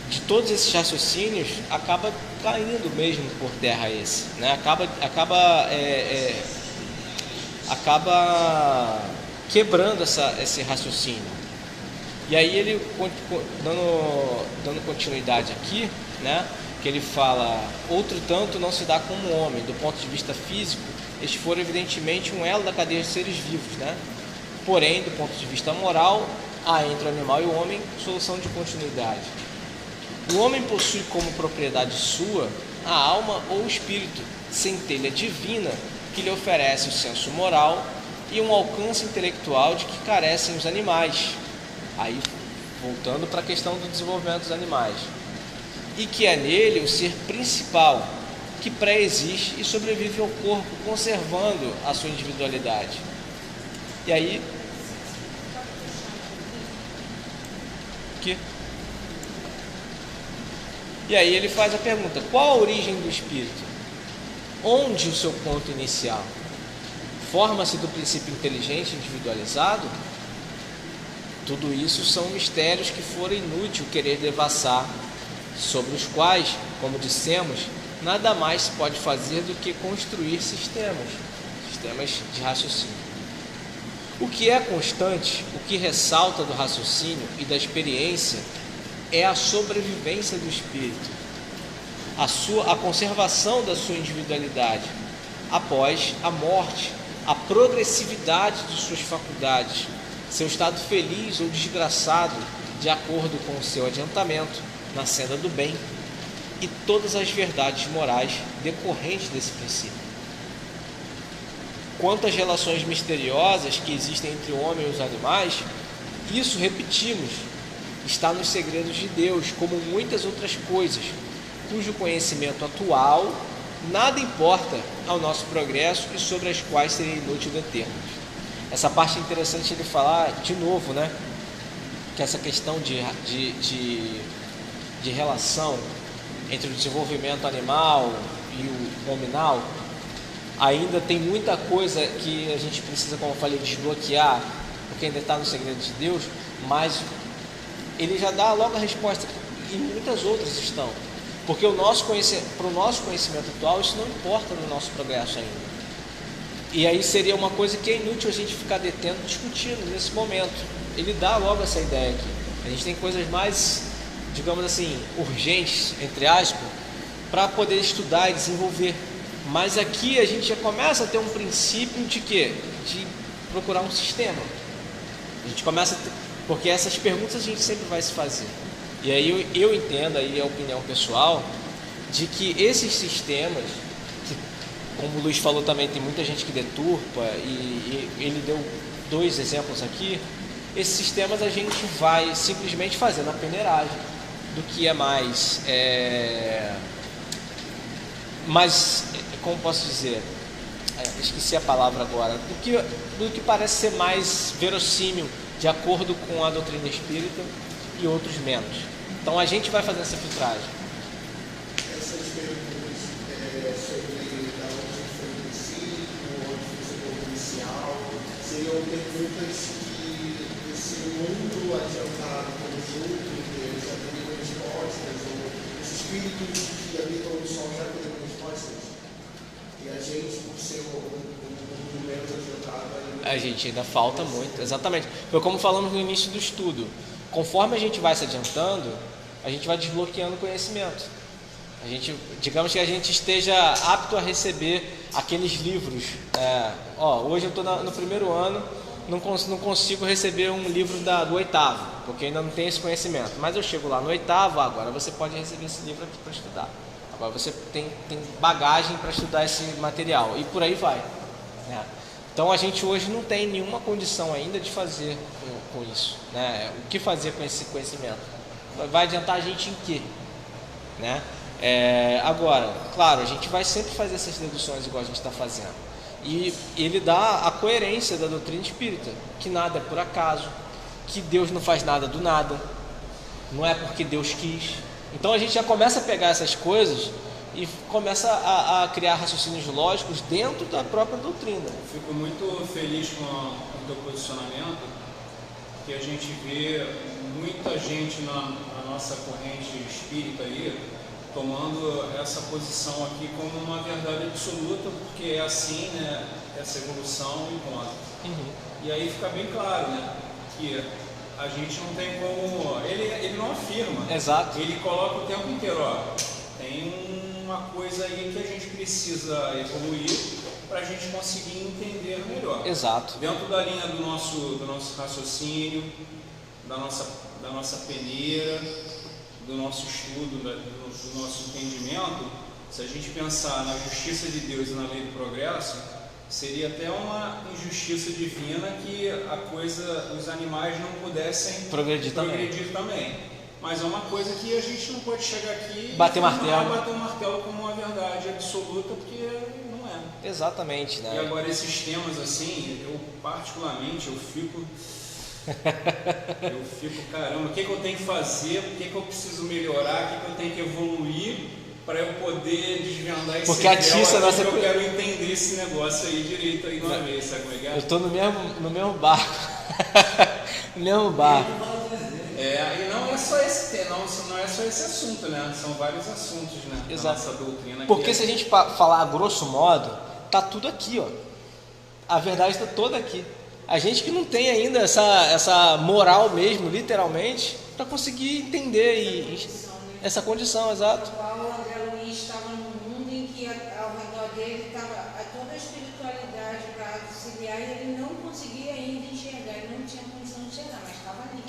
De todos esses raciocínios, acaba caindo mesmo por terra esse, né? Acaba quebrando esse raciocínio. E aí ele, dando continuidade aqui, né? Que ele fala: outro tanto não se dá como o homem, do ponto de vista físico, estes foram evidentemente um elo da cadeia de seres vivos, né? Porém, do ponto de vista moral, há entre o animal e o homem solução de continuidade. O homem possui como propriedade sua a alma ou o espírito, centelha divina que lhe oferece o senso moral e um alcance intelectual de que carecem os animais. Aí, voltando para a questão do desenvolvimento dos animais. E que é nele o ser principal, que pré-existe e sobrevive ao corpo, conservando a sua individualidade. E aí... E aí ele faz a pergunta: qual a origem do espírito? Onde o seu ponto inicial? Forma-se do princípio inteligente individualizado? Tudo isso são mistérios que fora inútil querer devassar, sobre os quais, como dissemos, nada mais se pode fazer do que construir sistemas de raciocínio. O que é constante, o que ressalta do raciocínio e da experiência é a sobrevivência do espírito, a conservação da sua individualidade após a morte, a progressividade de suas faculdades, seu estado feliz ou desgraçado de acordo com o seu adiantamento na senda do bem e todas as verdades morais decorrentes desse princípio. Quanto às relações misteriosas que existem entre o homem e os animais, isso, repetimos, está nos segredos de Deus, como muitas outras coisas, cujo conhecimento atual nada importa ao nosso progresso e sobre as quais seria inútil determos. Essa parte é interessante ele falar de novo, né? Que essa questão de relação entre o desenvolvimento animal e o hominal, ainda tem muita coisa que a gente precisa, como eu falei, desbloquear, porque ainda está no segredo de Deus, mas ele já dá logo a resposta, e muitas outras estão. Porque para o nosso conhecimento atual, isso não importa no nosso progresso ainda. E aí seria uma coisa que é inútil a gente ficar detendo, discutindo nesse momento. Ele dá logo essa ideia aqui. A gente tem coisas mais, digamos assim, urgentes, entre aspas, para poder estudar e desenvolver. Mas aqui a gente já começa a ter um princípio de quê? De procurar um sistema. A gente começa a ter, porque essas perguntas a gente sempre vai se fazer. E aí eu entendo, aí a opinião pessoal, de que esses sistemas, que, como o Luiz falou também, tem muita gente que deturpa, e ele deu 2 exemplos aqui, esses sistemas a gente vai simplesmente fazendo a peneiragem do que é mais, como posso dizer, esqueci a palavra agora, do que parece ser mais verossímil, de acordo com a doutrina espírita, e outros menos. Então a gente vai fazer essa filtragem. Essas perguntas sobre da onde foi o princípio, onde foi o inicial, seriam perguntas que esse mundo adiantado conjunto inteiro já teriam respostas, ou os espíritos que habitam no sol já teriam respostas. E a gente, por ser um menos adiantado, A gente ainda falta muito, exatamente. Foi como falamos no início do estudo. Conforme a gente vai se adiantando, a gente vai desbloqueando conhecimento. Digamos que a gente esteja apto a receber aqueles livros. Hoje eu estou no primeiro ano, não consigo receber um livro do 8º, porque ainda não tenho esse conhecimento. Mas eu chego lá no 8º, agora você pode receber esse livro aqui para estudar. Agora você tem bagagem para estudar esse material, e por aí vai. Então a gente hoje não tem nenhuma condição ainda de fazer com isso, né? O que fazer com esse conhecimento? Vai adiantar a gente em quê? Né? Agora, claro, a gente vai sempre fazer essas deduções igual a gente está fazendo. E ele dá a coerência da doutrina espírita, que nada é por acaso, que Deus não faz nada do nada, não é porque Deus quis. Então a gente já começa a pegar essas coisas e começa a criar raciocínios lógicos dentro da própria doutrina. Fico muito feliz com o teu posicionamento, que a gente vê muita gente na nossa corrente espírita aí tomando essa posição aqui como uma verdade absoluta, porque é assim, né, essa evolução e ponto. E aí fica bem claro, né, que a gente não tem como... Ele não afirma. Exato. Ele coloca o tempo inteiro, tem uma coisa aí que a gente precisa evoluir para a gente conseguir entender melhor. Exato. Dentro da linha do nosso raciocínio, da nossa peneira, do nosso estudo, do nosso entendimento, se a gente pensar na justiça de Deus e na lei do progresso, seria até uma injustiça divina que os animais não pudessem progredir também. Mas é uma coisa que a gente não pode chegar aqui bater e martelo como uma verdade absoluta, porque não é. Exatamente, né? E agora esses temas assim, eu particularmente, eu fico, caramba, o que eu tenho que fazer, o que eu preciso melhorar, o que eu tenho que evoluir para eu poder desvendar esse porque atiça véu, nossa... eu quero entender esse negócio aí direito aí uma vez, sabe como é que é? Eu estou no mesmo barco. No mesmo barco. E não é só esse tema, não é só esse assunto, né? São vários assuntos, né? Exato. Da nossa doutrina. Porque se a gente falar a grosso modo, tá tudo aqui, ó. A verdade está toda aqui. A gente que não tem ainda essa moral mesmo, literalmente, para conseguir entender essa condição, exato. O André Luiz estava num mundo em que ao redor dele estava toda a espiritualidade para auxiliar e ele não conseguia ainda enxergar, ele não tinha condição de enxergar, mas estava ali.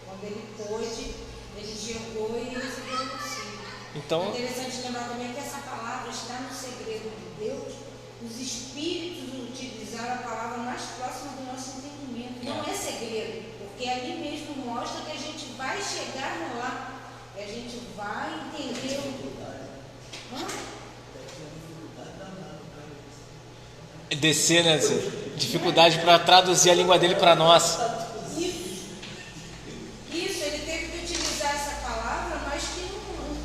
Quando ele pôde, ele enxergou e recebeu o auxílio. Então, é interessante lembrar também que essa palavra está no segredo de Deus. Os espíritos utilizaram a palavra mais próxima do nosso entendimento. Não é segredo, porque ali mesmo mostra que a gente vai chegar lá, que a gente vai entender descer, né? Dificuldade para traduzir a língua dele para nós. Isso, ele teve que utilizar essa palavra, mas que não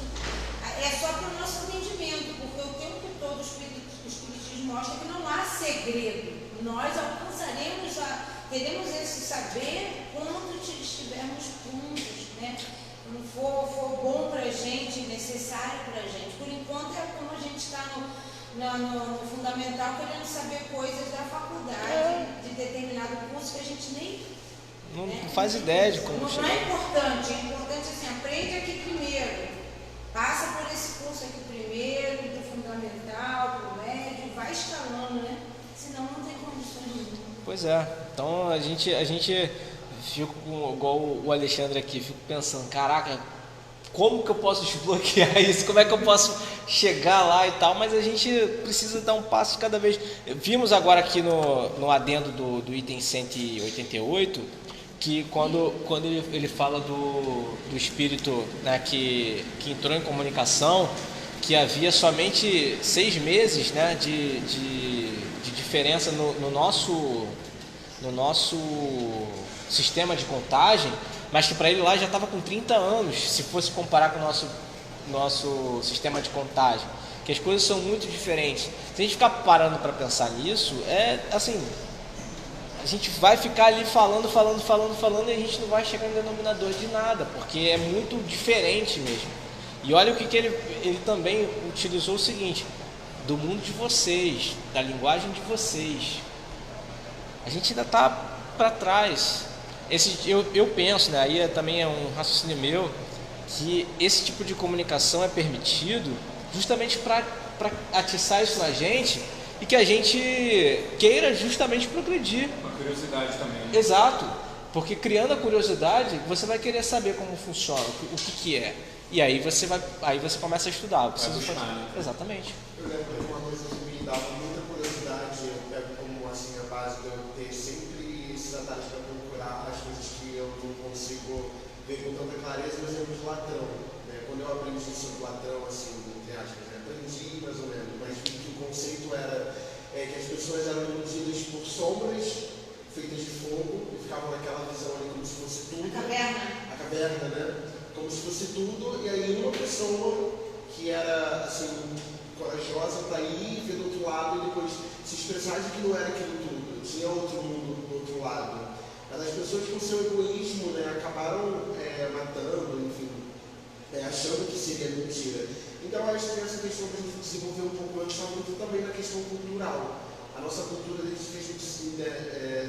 é só para o nosso entendimento, porque o tempo todo o Espiritismo mostra que não há segredo. Nós alcançaremos, teremos esse saber quando estivermos juntos, né? Quando for bom para a gente, necessário para a gente. Por enquanto é como a gente está no fundamental, querendo saber coisas da faculdade, de determinado curso que a gente nem... Não faz ideia de como chegar. Não é importante, assim, aprende aqui primeiro. Passa por esse curso aqui primeiro, do fundamental, pro médio, vai escalando, né? Senão não tem condições nenhuma. Pois é, então a gente fica igual o Alexandre aqui, fico pensando, caraca, como que eu posso desbloquear isso? Como é que eu posso chegar lá e tal? Mas a gente precisa dar um passo de cada vez. Vimos agora aqui no adendo do item 188, que quando ele fala do espírito, né, que entrou em comunicação, que havia somente 6 meses, né, de diferença no nosso sistema de contagem, mas que para ele lá já estava com 30 anos, se fosse comparar com o nosso sistema de contagem, que as coisas são muito diferentes. Se a gente ficar parando para pensar nisso, é assim, a gente vai ficar ali falando e a gente não vai chegar em denominador de nada, porque é muito diferente mesmo. E olha o que ele também utilizou o seguinte: do mundo de vocês, da linguagem de vocês. A gente ainda está para trás. Eu penso, né, aí também é um raciocínio meu, que esse tipo de comunicação é permitido justamente para atiçar isso na gente e que a gente queira justamente progredir. Uma curiosidade também. Exato, porque criando a curiosidade, você vai querer saber como funciona, o que é. E aí você começa a estudar. Vai buscar, né? Exatamente. Eu lembro de uma coisa que me dava muita curiosidade, eu pego como assim, a base de eu ter sempre esses atalhos para procurar as coisas que eu não consigo ver com tanta clareza, mas é de Platão. Né? Quando eu aprendi sobre Platão, assim, entre aspas, aprendi mais ou menos, mas vi que o conceito era que as pessoas eram induzidas por sombras feitas de fogo e ficavam naquela visão ali como se fosse tudo. A caverna, né? Como se fosse tudo, e aí uma pessoa que era assim, corajosa para ir ver do outro lado e depois se expressar de que não era aquilo tudo, tinha outro mundo do outro lado. Mas as pessoas com seu egoísmo, né, acabaram matando, enfim, achando que seria mentira. Então acho que essa questão que a gente desenvolveu um pouco antes está muito também na questão cultural. A nossa cultura desde que a gente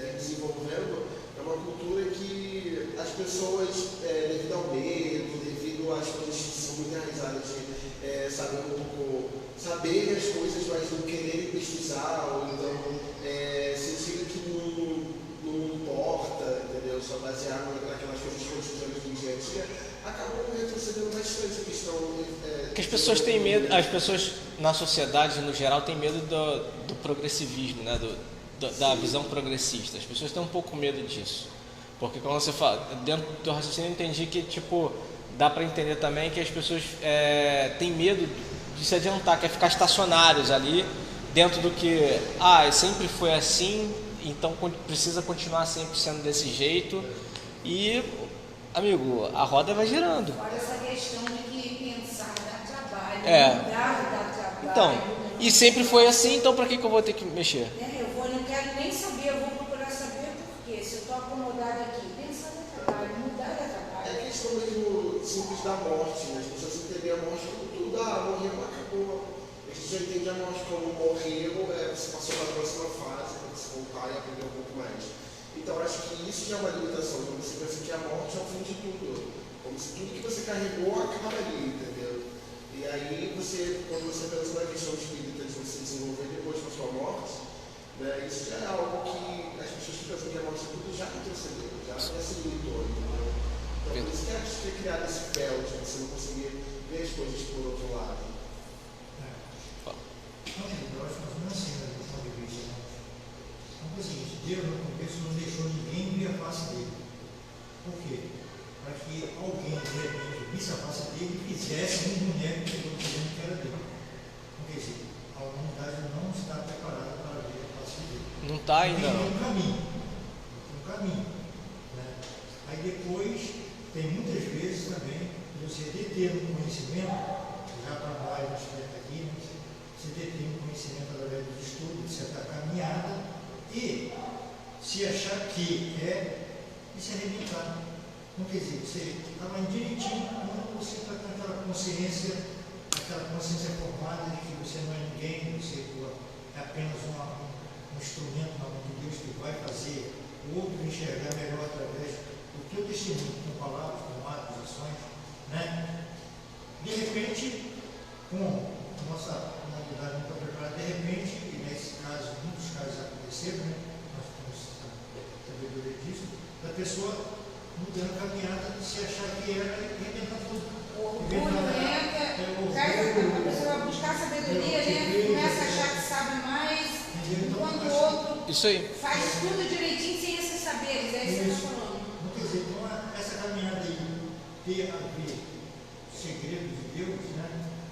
vem desenvolvendo é uma cultura que as pessoas, devido ao medo, devido às coisas que são muito enraizadas de saber as coisas, mas não querer pesquisar, ou então sentir que não importa, entendeu? Só basear naquelas coisas cotidianas do dia a dia, acabam retrocedendo bastante a questão. Que as pessoas têm medo, as pessoas na sociedade no geral têm medo do progressivismo, né? Da visão progressista. As pessoas têm um pouco medo disso, porque quando você fala, dentro do raciocínio eu entendi que tipo, dá para entender também que as pessoas têm medo de se adiantar, quer ficar estacionários ali, dentro do que, sempre foi assim, então precisa continuar sempre sendo desse jeito, e, amigo, a roda vai girando. Olha essa questão de que pensar dá trabalho, mudar dá trabalho. Então, e sempre foi assim, então para que eu vou ter que mexer? Eu não quero nem saber, eu vou procurar saber por quê. Se eu estou acomodado aqui, pensar dá trabalho, mudar dá trabalho. É a questão mesmo simples da morte, né? As pessoas entendem a morte como tudo, morreu, acabou. A gente já entende a morte como morreu, você passou para a próxima fase, voltar e aprender um pouco mais. Então, eu acho que isso já é uma limitação, quando você pensa que a morte é o fim de tudo. Como se tudo que você carregou acaba ali, entendeu? E aí, quando você pensa na questão espírita de você desenvolver depois da sua morte, né, isso já é algo que as pessoas que pensam que a morte é tudo já intercedeu, já se limitou, entendeu? Então, por isso que acho que ter criado esse véu de você não conseguir ver as coisas por outro lado. Não, eu acho que nós não assim na questão de vista, né? Então, é o seguinte, Deus no começo não deixou ninguém ver a face dele. Por quê? Para que alguém, de repente, visse a face dele e fizesse um boneco que eu dizendo que era dele. Então, quer dizer, a humanidade não está preparada para ver a face dele. Não está ainda. Tem um caminho. Tem um caminho. Né? Aí depois, tem muitas vezes também, você deter um conhecimento, já para nós, no aspecto aqui, você detém um conhecimento através do estudo, de certa caminhada, e se achar que e se arrebentar. Não quer dizer, você estava direitinho, quando você está com aquela consciência formada de que você não é ninguém, você é apenas um instrumento na mão de Deus que vai fazer o outro enxergar melhor através do teu testemunho, com palavras, com atos, ações, né? De repente, com a nossa humanidade não está preparada, de repente, e nesse caso, muitos casos aconteceram, né? Nós temos sabedoria disso, da pessoa mudando a caminhada, se achar que era e inventar tudo. O a pessoa vai buscar sabedoria, né? Começa a achar que sabe mais, enquanto o outro Isso aí. faz tudo direitinho sem esses saberes, é isso que você está falando. Não quer dizer, então essa caminhada aí, ter a ver segredos de Deus, né?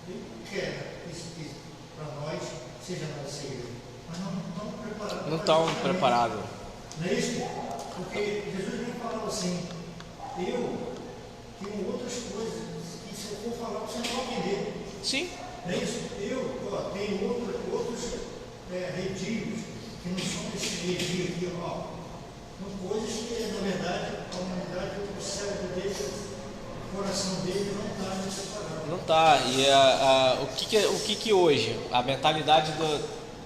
Ele quer que para nós seja nada segredo, mas não estamos preparados. Não estão preparados. Não é isso? Porque Jesus me falava assim, eu tenho outras coisas que se eu for falar você não vai entender. Sim. Não é isso? Eu tenho outros redios que não são esses redios aqui, são coisas que na verdade a humanidade, o cérebro dele, o coração dele não está nessa parada. Não está. E o que hoje, a mentalidade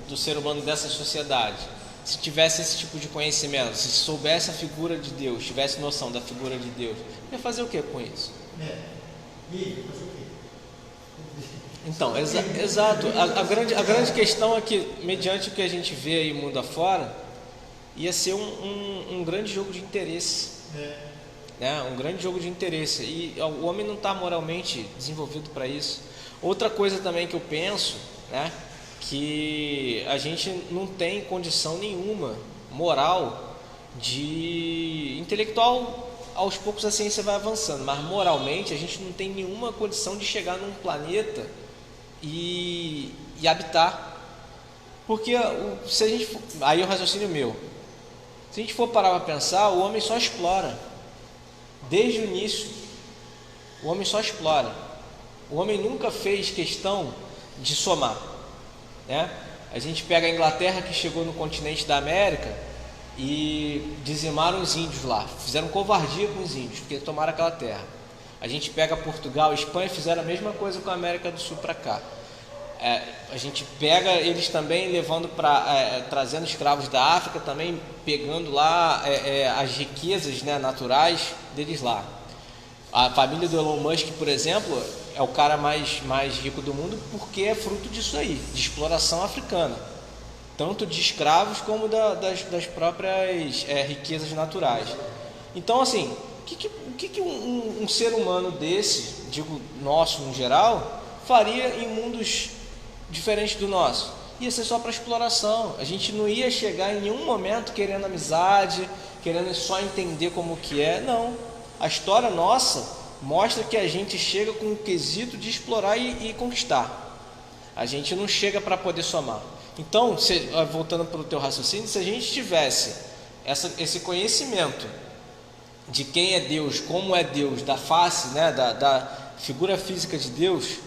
do ser humano dessa sociedade, se tivesse esse tipo de conhecimento, se soubesse a figura de Deus, tivesse noção da figura de Deus, ia fazer o que com isso? E aí, fazer o quê? Então, exato. A grande questão é que, mediante o que a gente vê aí mundo afora, ia ser um grande jogo de interesse. Né? Um grande jogo de interesse. E o homem não está moralmente desenvolvido para isso. Outra coisa também que eu penso, né? Que a gente não tem condição nenhuma moral de intelectual. Aos poucos a ciência vai avançando, mas moralmente a gente não tem nenhuma condição de chegar num planeta e habitar. Porque se a gente for, aí o raciocínio meu, se a gente for parar para pensar, o homem só explora. Desde o início, o homem só explora. O homem nunca fez questão de somar, né? A gente pega a Inglaterra, que chegou no continente da América e dizimaram os índios lá, fizeram covardia com os índios, porque tomaram aquela terra. A gente pega Portugal e Espanha, fizeram a mesma coisa com a América do Sul para cá. A gente pega eles também levando trazendo escravos da África, também pegando lá as riquezas, né, naturais deles lá. A família do Elon Musk, por exemplo, é o cara mais rico do mundo porque é fruto disso aí, de exploração africana, tanto de escravos como das próprias riquezas naturais. Então, assim, o que um ser humano desse, digo nosso no geral, faria em mundos diferentes do nosso? Ia ser só para exploração. A gente não ia chegar em nenhum momento querendo amizade, querendo só entender como que é. Não. A história nossa mostra que a gente chega com o quesito de explorar e conquistar. A gente não chega para poder somar. Então, voltando para o teu raciocínio, se a gente tivesse esse conhecimento de quem é Deus, como é Deus, da face, né, da figura física de Deus,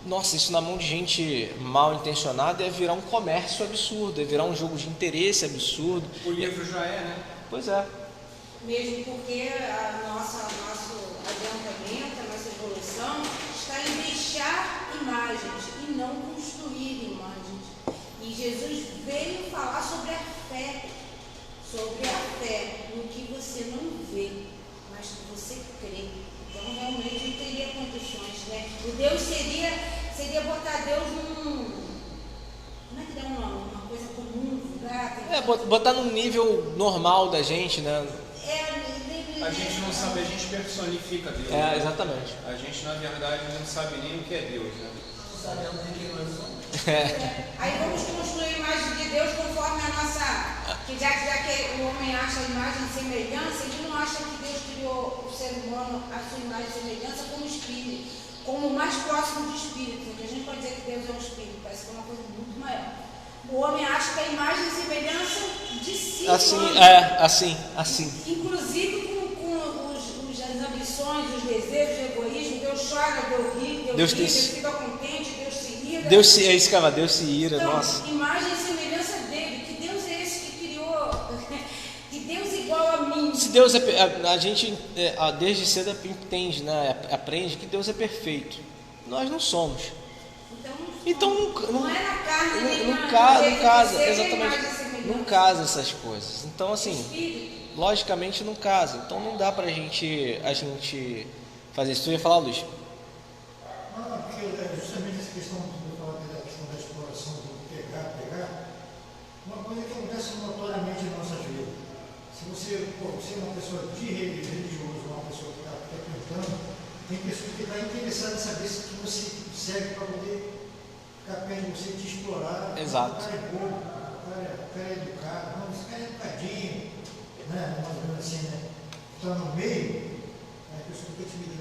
nossa, isso na mão de gente mal intencionada ia virar um comércio absurdo, ia virar um jogo de interesse absurdo. O livro já é, né? Pois é. Mesmo porque nosso adiantamento, a nossa evolução está em deixar imagens e não construir imagens. E Jesus veio falar sobre a fé, sobre a fé no que você não vê, mas que você crê. Então, realmente, não teria condições, né? O Deus seria botar Deus num... Como é que dá uma coisa comum, vulgar? Botar num nível normal da gente, né? A gente não sabe, a gente personifica Deus. Exatamente. A gente, na verdade, não sabe nem o que é Deus, né? Não sabemos nem quem nós somos. Aí vamos construir a imagem de Deus conforme a nossa... Que já que o homem acha a imagem e semelhança, ele não acha que Deus criou o ser humano a sua imagem e semelhança como espírito, como o mais próximo de espírito. Porque a gente pode dizer que Deus é um espírito, parece que é uma coisa muito maior. O homem acha que a imagem e semelhança de si. Assim. Inclusive com as ambições, os desejos, o egoísmo. Deus chora, Deus ri, Deus fica contente, Deus se ira. Deus se ira, então, nossa. Imagem e semelhança dele. Que Deus é esse que criou? Que Deus igual a mim. Se Deus a gente desde cedo entende, né? Aprende que Deus é perfeito. Nós não somos. Então não é na carne, nem não casa, exatamente. Não casa essas coisas. Então, assim, logicamente não casa. Então não dá pra gente fazer isso. Tu ia falar, Luiz? Não, porque justamente essa questão, eu falar da questão da exploração, do pegar, uma coisa que acontece notoriamente em nossas vidas. Se você é uma pessoa religiosa, uma pessoa que está frequentando, tem pessoas que estão interessadas em saber se você segue para poder ficar perto de você, te explorar. Exato. O cara é bom, o cara é educado, não, esse cara é educadinho, né? Mais ou menos assim, né? Está no meio, a pessoa fica te mirando.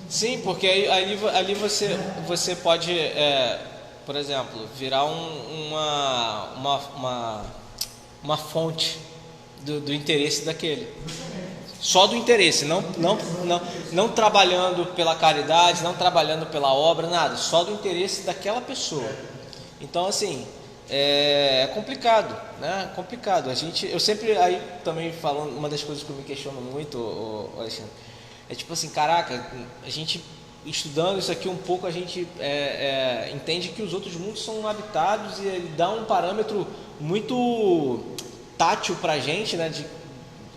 Sim, porque ali você pode, por exemplo, virar uma fonte do interesse daquele. Só do interesse, não trabalhando pela caridade, não trabalhando pela obra, nada, só do interesse daquela pessoa. Então, assim, é complicado, né? Complicado. Eu sempre, aí também falando, uma das coisas que eu me questiono muito, Alexandre, é tipo assim, caraca, a gente estudando isso aqui um pouco, a gente entende que os outros mundos são habitados e ele dá um parâmetro muito tátil pra gente, né?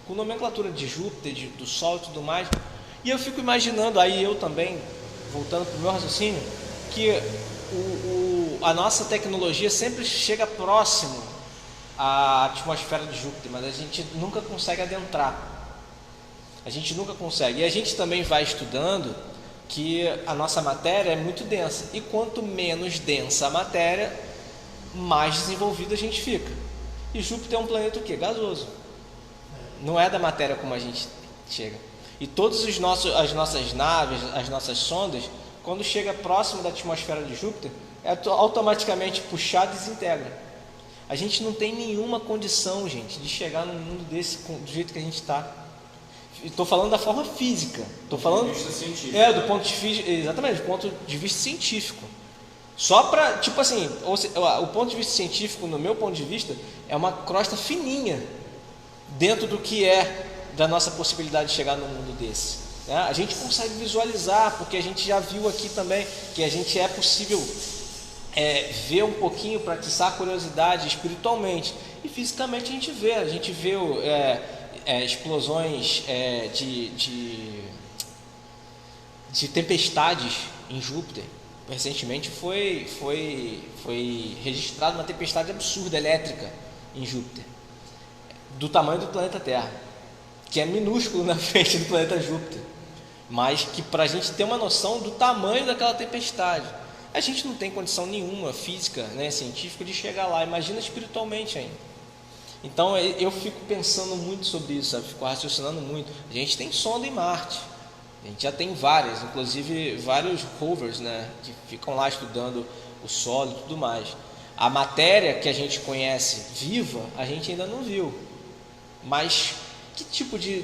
Com nomenclatura de Júpiter, do Sol e tudo mais. E eu fico imaginando, aí eu também, voltando para o meu raciocínio, que a nossa tecnologia sempre chega próximo à atmosfera de Júpiter, mas a gente nunca consegue adentrar. A gente nunca consegue. E a gente também vai estudando que a nossa matéria é muito densa. E quanto menos densa a matéria, mais desenvolvido a gente fica. E Júpiter é um planeta o quê? Gasoso. Não é da matéria como a gente chega. E todas as nossas naves, as nossas sondas, quando chega próximo da atmosfera de Júpiter, é automaticamente puxado e desintegra. A gente não tem nenhuma condição, gente, de chegar num mundo desse do jeito que a gente está. Estou falando da forma física. Estou falando do ponto de vista científico. Do ponto de vista, exatamente, do ponto de vista científico. Só para, tipo assim, o ponto de vista científico, no meu ponto de vista, é uma crosta fininha dentro do que é da nossa possibilidade de chegar num mundo desse. Né? A gente consegue visualizar, porque a gente já viu aqui também que a gente é possível ver um pouquinho, praticar a curiosidade espiritualmente. E fisicamente a gente vê explosões de tempestades em Júpiter. Recentemente foi registrada uma tempestade absurda elétrica em Júpiter, do tamanho do planeta Terra, que é minúsculo na frente do planeta Júpiter, mas que para a gente ter uma noção do tamanho daquela tempestade, a gente não tem condição nenhuma física, né, científica, de chegar lá. Imagina espiritualmente ainda. Então eu fico pensando muito sobre isso, sabe? Fico raciocinando muito. A gente tem sonda em Marte, a gente já tem várias, inclusive vários rovers, né, que ficam lá estudando o solo e tudo mais. A matéria que a gente conhece viva, a gente ainda não viu. Mas que tipo de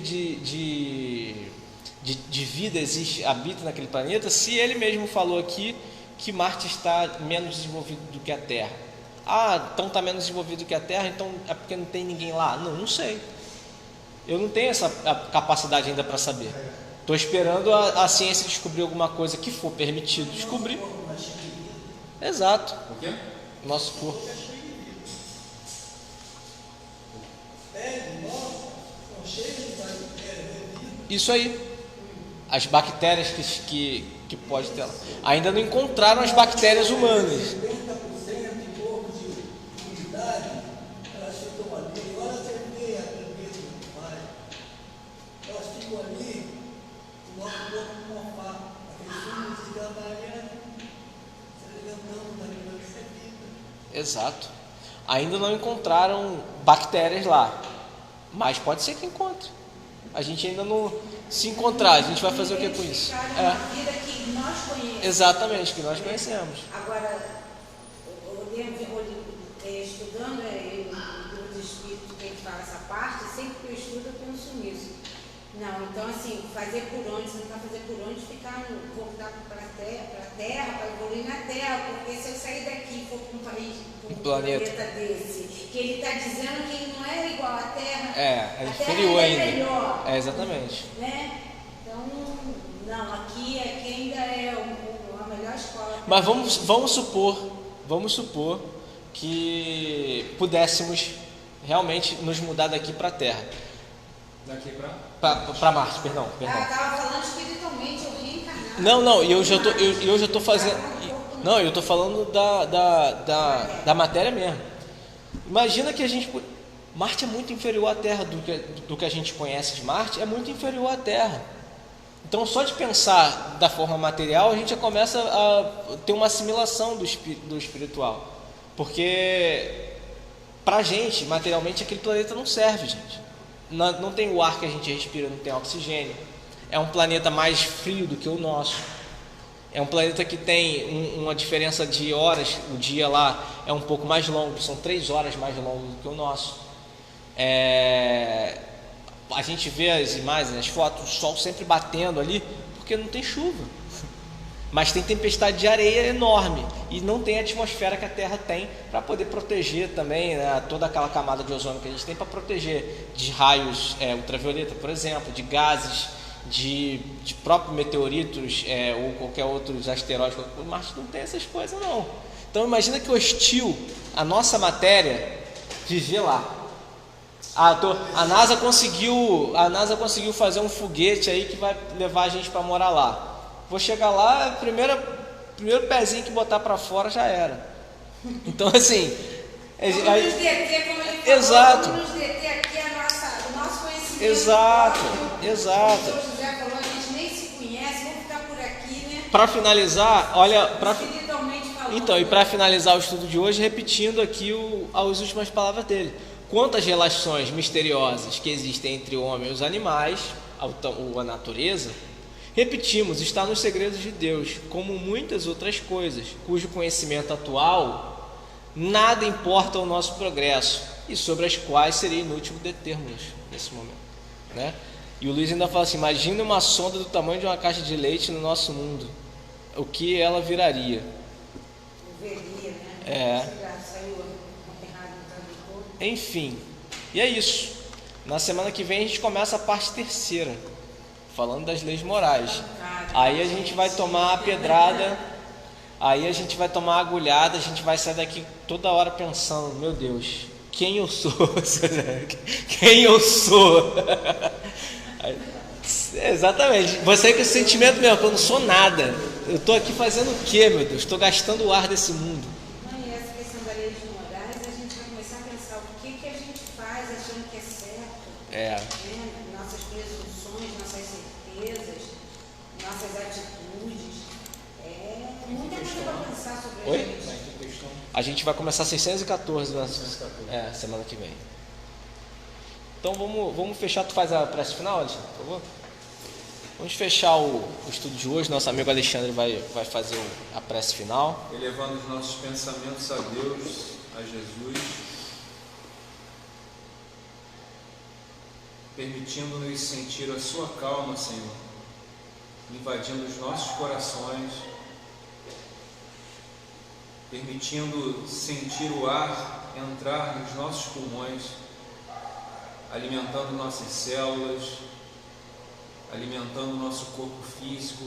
vida habita naquele planeta, se ele mesmo falou aqui que Marte está menos desenvolvido do que a Terra? Então está menos desenvolvido do que a Terra, então é porque não tem ninguém lá? Não sei. Eu não tenho essa capacidade ainda para saber. Estou esperando a ciência descobrir alguma coisa que for permitido descobrir. Exato. O quê? Nosso corpo. Isso aí. As bactérias que pode ter lá. Ainda não encontraram as bactérias humanas. 70% e pouco de umidade, elas ficam ali. Agora você vê aquele mais. Elas ficam ali, o nosso corpo morfar. Aquele fumo se trabalhando, se alimentando daquilo que você fica. Exato. Ainda não encontraram bactérias lá. Mas pode ser que encontre. A gente ainda não... Se encontrar, a gente vai fazer o que com isso? Uma vida que nós conhecemos. Exatamente, que nós conhecemos. Agora, estudando os espíritos que ele fala essa parte, sempre que eu estudo eu penso nisso. Não, então assim, fazer por onde, você não vai fazer por onde, voltar para a Terra, para evoluir na Terra, porque se eu sair daqui e for para um planeta desse, que ele está dizendo que ele não é igual à Terra, é a inferior Terra ainda. É melhor. É, exatamente. Né? Então, não, aqui ainda é a melhor escola. Mas vamos supor que pudéssemos realmente nos mudar daqui para a Terra. Daqui Para Marte, perdão. Estava falando espiritualmente, eu reencarnar. Não, eu já tô fazendo. Não, eu tô falando da matéria mesmo. Imagina que a gente. Marte é muito inferior à Terra, do que a gente conhece de Marte, é muito inferior à Terra. Então, só de pensar da forma material, a gente já começa a ter uma assimilação do espiritual. Porque, pra gente, materialmente, aquele planeta não serve, gente. Não tem o ar que a gente respira, não tem oxigênio. É um planeta mais frio do que o nosso. É um planeta que tem uma diferença de horas. O dia lá é um pouco mais longo, são 3 horas mais longo do que o nosso. A gente vê as imagens, as fotos, o sol sempre batendo ali, porque não tem chuva. Mas tem tempestade de areia enorme e não tem a atmosfera que a Terra tem para poder proteger também, né, toda aquela camada de ozônio que a gente tem para proteger de raios ultravioleta, por exemplo, de gases, de próprios meteoritos ou qualquer outros asteroides. O Marte não tem essas coisas não. Então imagina que hostil a nossa matéria viver lá. A NASA conseguiu fazer um foguete aí que vai levar a gente para morar lá. Vou chegar lá, primeiro pezinho que botar para fora já era. Então assim, Vamos nos deter, como ele falou, exato. Vamos nos deter aqui o nosso conhecimento. Exato. O José falou, a gente nem se conhece, vamos ficar por aqui, né? Para finalizar, Espiritualmente falando. Então, e para finalizar o estudo de hoje, repetindo aqui as últimas palavras dele. Quantas relações misteriosas que existem entre o homem e os animais, a natureza, repetimos, está nos segredos de Deus, como muitas outras coisas, cujo conhecimento atual nada importa ao nosso progresso e sobre as quais seria inútil determos nesse momento, né? E o Luiz ainda fala assim: imagine uma sonda do tamanho de uma caixa de leite no nosso mundo, o que ela viraria? Veria, né? Enfim, e é isso. Na semana que vem a gente começa a parte 3ª, falando das leis morais. Aí a gente vai tomar a pedrada, aí a gente vai tomar a agulhada, a gente vai sair daqui toda hora pensando: meu Deus, quem eu sou? Quem eu sou? Exatamente, você com esse sentimento mesmo, que eu não sou nada. Eu estou aqui fazendo o quê, meu Deus? Estou gastando o ar desse mundo. E essa questão da lei de morais, a gente vai começar a pensar o que a gente faz achando que é certo. Nossas presunções, nossas certezas, nossas atitudes. Muita coisa para pensar sobre a gente. A gente vai começar 614 semana que vem. Então vamos fechar. Tu faz a prece final, Alexandre, por favor? Vamos fechar o estudo de hoje. Nosso amigo Alexandre vai fazer a prece final. Elevando os nossos pensamentos a Deus, a Jesus, permitindo-nos sentir a sua calma, Senhor, invadindo os nossos corações, permitindo sentir o ar entrar nos nossos pulmões, alimentando nossas células, alimentando nosso corpo físico,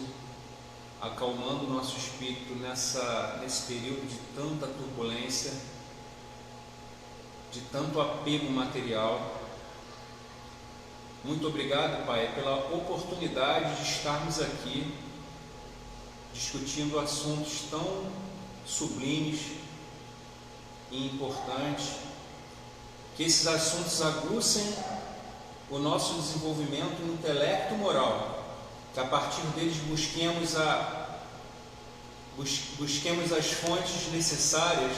acalmando nosso espírito nesse período de tanta turbulência, de tanto apego material. Muito obrigado, Pai, pela oportunidade de estarmos aqui discutindo assuntos tão sublimes e importantes, que esses assuntos aguçem o nosso desenvolvimento intelecto moral, que a partir deles busquemos as fontes necessárias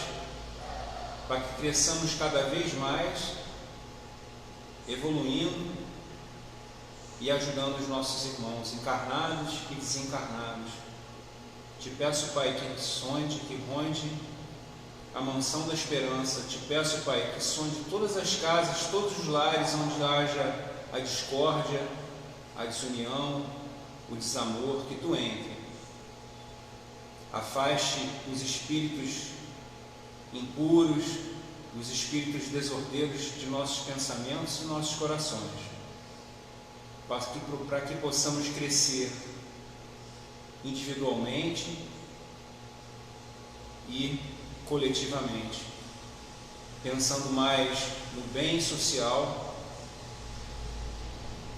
para que cresçamos cada vez mais, evoluindo e ajudando os nossos irmãos encarnados e desencarnados. Te peço, Pai, que sonde, que ronde a mansão da esperança. Te peço, Pai, que sonde todas as casas, todos os lares onde haja a discórdia, a desunião, o desamor, que Tu entre. Afaste os espíritos impuros, os espíritos desordeiros de nossos pensamentos e nossos corações, para que possamos crescer individualmente e coletivamente, pensando mais no bem social,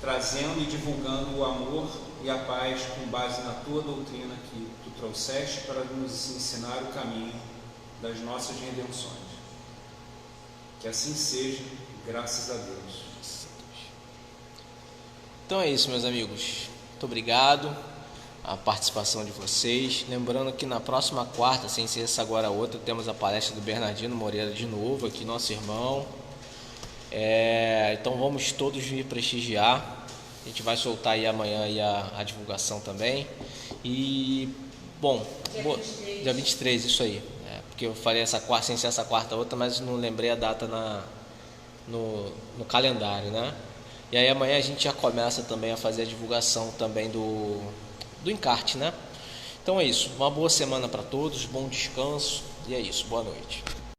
trazendo e divulgando o amor e a paz com base na Tua doutrina que Tu trouxeste para nos ensinar o caminho das nossas redenções. Que assim seja, graças a Deus. Então é isso, meus amigos. Muito obrigado a participação de vocês. Lembrando que na próxima quarta, sem ser essa agora outra, temos a palestra do Bernardino Moreira de novo, aqui nosso irmão. Então vamos todos vir prestigiar. A gente vai soltar aí amanhã aí a divulgação também. E, bom, dia 23, isso aí. Porque eu falei essa quarta, sem ser essa quarta outra, mas não lembrei a data no calendário, né? E aí amanhã a gente já começa também a fazer a divulgação também do encarte, né? Então é isso, uma boa semana para todos, bom descanso, e é isso, boa noite.